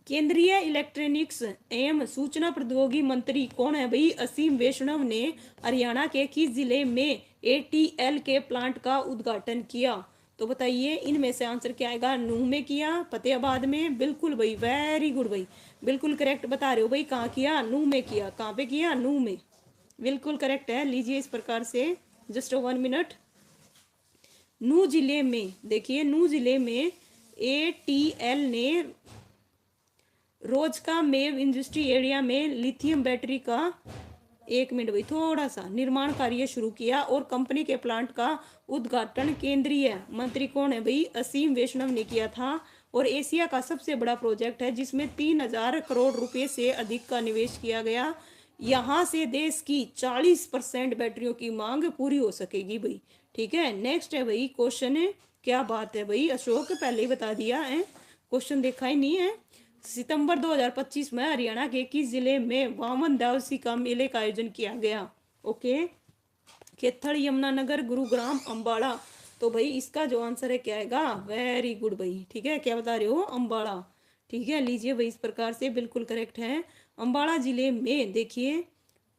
केंद्रीय इलेक्ट्रॉनिक्स एवं सूचना प्रौद्योगिकी मंत्री कौन है भाई, असीम वैष्णव ने हरियाणा के किस जिले में एटीएल के प्लांट का उद्घाटन किया। तो बताइए इनमें से आंसर क्या आएगा, नूह में किया, फतेहाबाद में, बिल्कुल भाई, वेरी गुड भाई, बिल्कुल करेक्ट बता रहे हो भाई, कहाँ किया, नूह में किया, कहाँ पे किया, नूह में, बिल्कुल करेक्ट है। लीजिए इस प्रकार से, जस्ट 1 मिनट, नूह जिले में, देखिए नूह जिले में एटीएल ने रोज का मेव इंडस्ट्री एरिया में लिथियम बैटरी का, 1 मिनट भाई, थोड़ा सा निर्माण कार्य शुरू किया और कंपनी के प्लांट का उद्घाटन केंद्रीय मंत्री कौन है भाई, असीम वैष्णव ने किया था। और एशिया का सबसे बड़ा प्रोजेक्ट है जिसमें 3,000 करोड़ रुपए से अधिक का निवेश किया गया। यहाँ से देश की 40% बैटरियों की मांग पूरी हो सकेगी भाई। ठीक है, नेक्स्ट है भाई क्वेश्चन है, क्या बात है भाई, अशोक पहले ही बता दिया है, क्वेश्चन देखा ही नहीं है। सितंबर 2025 में हरियाणा के किस जिले में वामन दिवसी का मेले का आयोजन किया गया। ओके, खेथड़, यमुनानगर, गुरुग्राम, अंबाला। तो भाई इसका जो आंसर है क्या आएगा, वेरी गुड भाई, ठीक है, क्या बता रहे हो, अंबाला। ठीक है, लीजिए भाई इस प्रकार से बिल्कुल करेक्ट है। अंबाला जिले में देखिए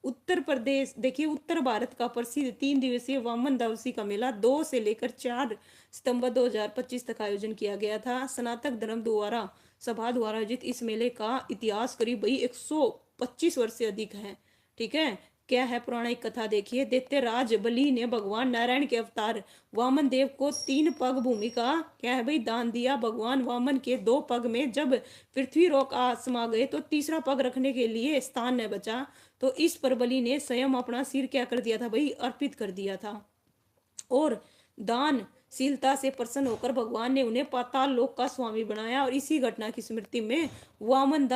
उत्तर प्रदेश, देखिए उत्तर भारत का प्रसिद्ध 3 दिवसीय वामन दिवसी का मेला 2 से लेकर 4 सितंबर 2025 तक आयोजन किया गया था। सनातन धर्म द्वारा सभा द्वारा आयोजित इस मेले का इतिहास करीब भाई 125 वर्ष से अधिक है। ठीक है, क्या है पौराणिक कथा, देखिए दैत्यराज बलि ने भगवान नारायण के अवतार वामन देव को 3 पग भूमि का, क्या है भाई, दान दिया। भगवान वामन के 2 पग में जब पृथ्वी रोक समा गए तो तीसरा पग रखने के लिए स्थान न बचा, तो इस पर बलि ने स्वयं अपना सिर क्या कर दिया था भाई, अर्पित कर दिया था। और दानशीलता से प्रसन्न होकर भगवान ने उन्हें पाताल लोक का स्वामी बनाया, और इसी घटना की स्मृति में वामन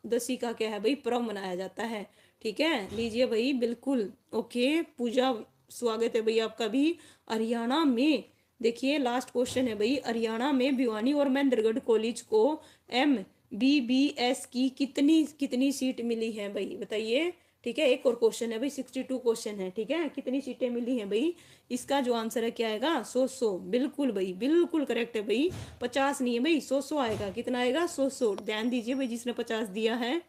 दशी का क्या है भाई, पर्व मनाया जाता है। ठीक है, लीजिए भाई बिल्कुल ओके, पूजा स्वागत है भाई आपका भी। हरियाणा में देखिए लास्ट क्वेश्चन है भाई, हरियाणा में भिवानी और महेंद्रगढ़ कॉलेज को MBBS की कितनी कितनी सीट मिली है भाई, बताइए। ठीक है, एक और क्वेश्चन है भाई, 62 क्वेश्चन है। ठीक है, कितनी सीटें मिली हैं भाई, इसका जो आंसर है क्या आएगा, 100। बिल्कुल भाई, बिल्कुल करेक्ट है भाई, 50 नहीं है भाई, 100 आएगा, कितना आएगा, 100। ध्यान दीजिए भाई जिसने 50 दिया है।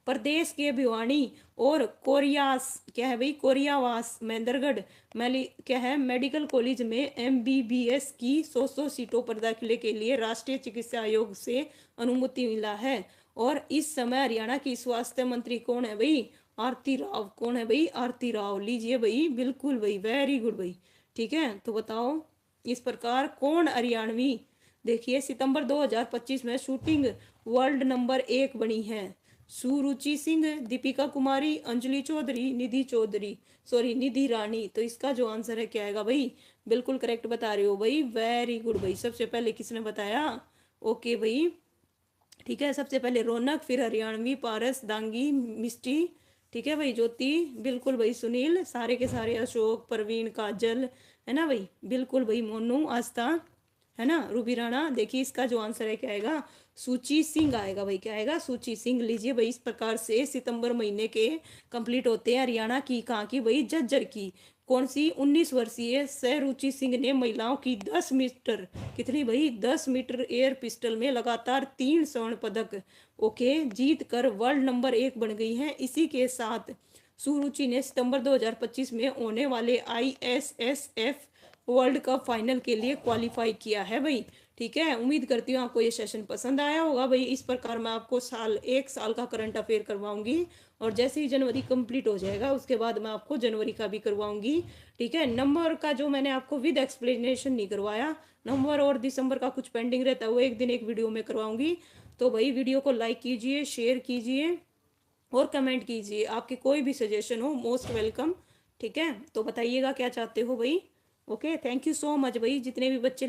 प्रदेश के भिवानी और कोरियास, क्या है भाई, कोरियावास, महेंद्रगढ़ क्या है मेडिकल कॉलेज में MBBS की 100 सीटों पर दाखिले के लिए राष्ट्रीय चिकित्सा आयोग से अनुमति मिला है। और इस समय हरियाणा की स्वास्थ्य मंत्री कौन है भाई, आरती राव। कौन है भाई, आरती राव। लीजिए भाई बिल्कुल भाई, वेरी गुड भाई। ठीक है, तो बताओ इस प्रकार कौन हरियाणवी, देखिए सितंबर 2025 में शूटिंग वर्ल्ड नंबर 1 बनी है। सुरुचि सिंह, दीपिका कुमारी, अंजलि चौधरी, निधि चौधरी, सॉरी निधि रानी। तो इसका जो आंसर है क्या आएगा भाई, बिल्कुल करेक्ट बता रहे हो भाई, वेरी गुड भाई। सबसे पहले किसने बताया, ओके भाई, ठीक है, सबसे पहले रौनक, फिर हरियाणवी, पारस, दांगी, मिष्टी, ठीक है भाई, ज्योति, बिल्कुल भाई, सुनील, सारे के सारे, अशोक, प्रवीण, काजल, है ना भाई, बिल्कुल भाई, मोनू, आस्था, है ना, रूबी राणा। देखिए इसका जो आंसर है क्या आएगा, सूची सिंह आएगा भाई, क्या आएगा, सूची सिंह। लीजिए भाई इस प्रकार से सितंबर महीने के कंप्लीट होते हैं हरियाणा की, कहाँ की भाई, झज्जर की। कौन सी, 19 वर्षीय सरुचि सिंह ने महिलाओं की 10 मीटर, कितनी भाई, 10 मीटर एयर पिस्टल में लगातार 3 स्वर्ण पदक ओके जीत कर वर्ल्ड नंबर 1 बन गई हैं। इसी के साथ सुरुचि ने सितंबर 2025 में होने वाले ISSF वर्ल्ड कप फाइनल के लिए क्वालिफाई किया है भाई। ठीक है, उम्मीद करती हूँ आपको ये सेशन पसंद आया होगा भाई। इस प्रकार मैं आपको 1 साल का करंट अफेयर करवाऊंगी, और जैसे ही जनवरी कंप्लीट हो जाएगा उसके बाद मैं आपको जनवरी का भी करवाऊंगी। ठीक है, नंबर का जो मैंने आपको विद एक्सप्लेनेशन नहीं करवाया, नवंबर और दिसंबर का कुछ पेंडिंग रहता है, वो एक दिन एक वीडियो में करवाऊंगी। तो भाई वीडियो को लाइक कीजिए, शेयर कीजिए और कमेंट कीजिए। आपके कोई भी सजेशन हो, मोस्ट वेलकम। ठीक है, तो बताइएगा क्या चाहते हो भाई। Okay, thank you so much भाई, जितने भी बच्चे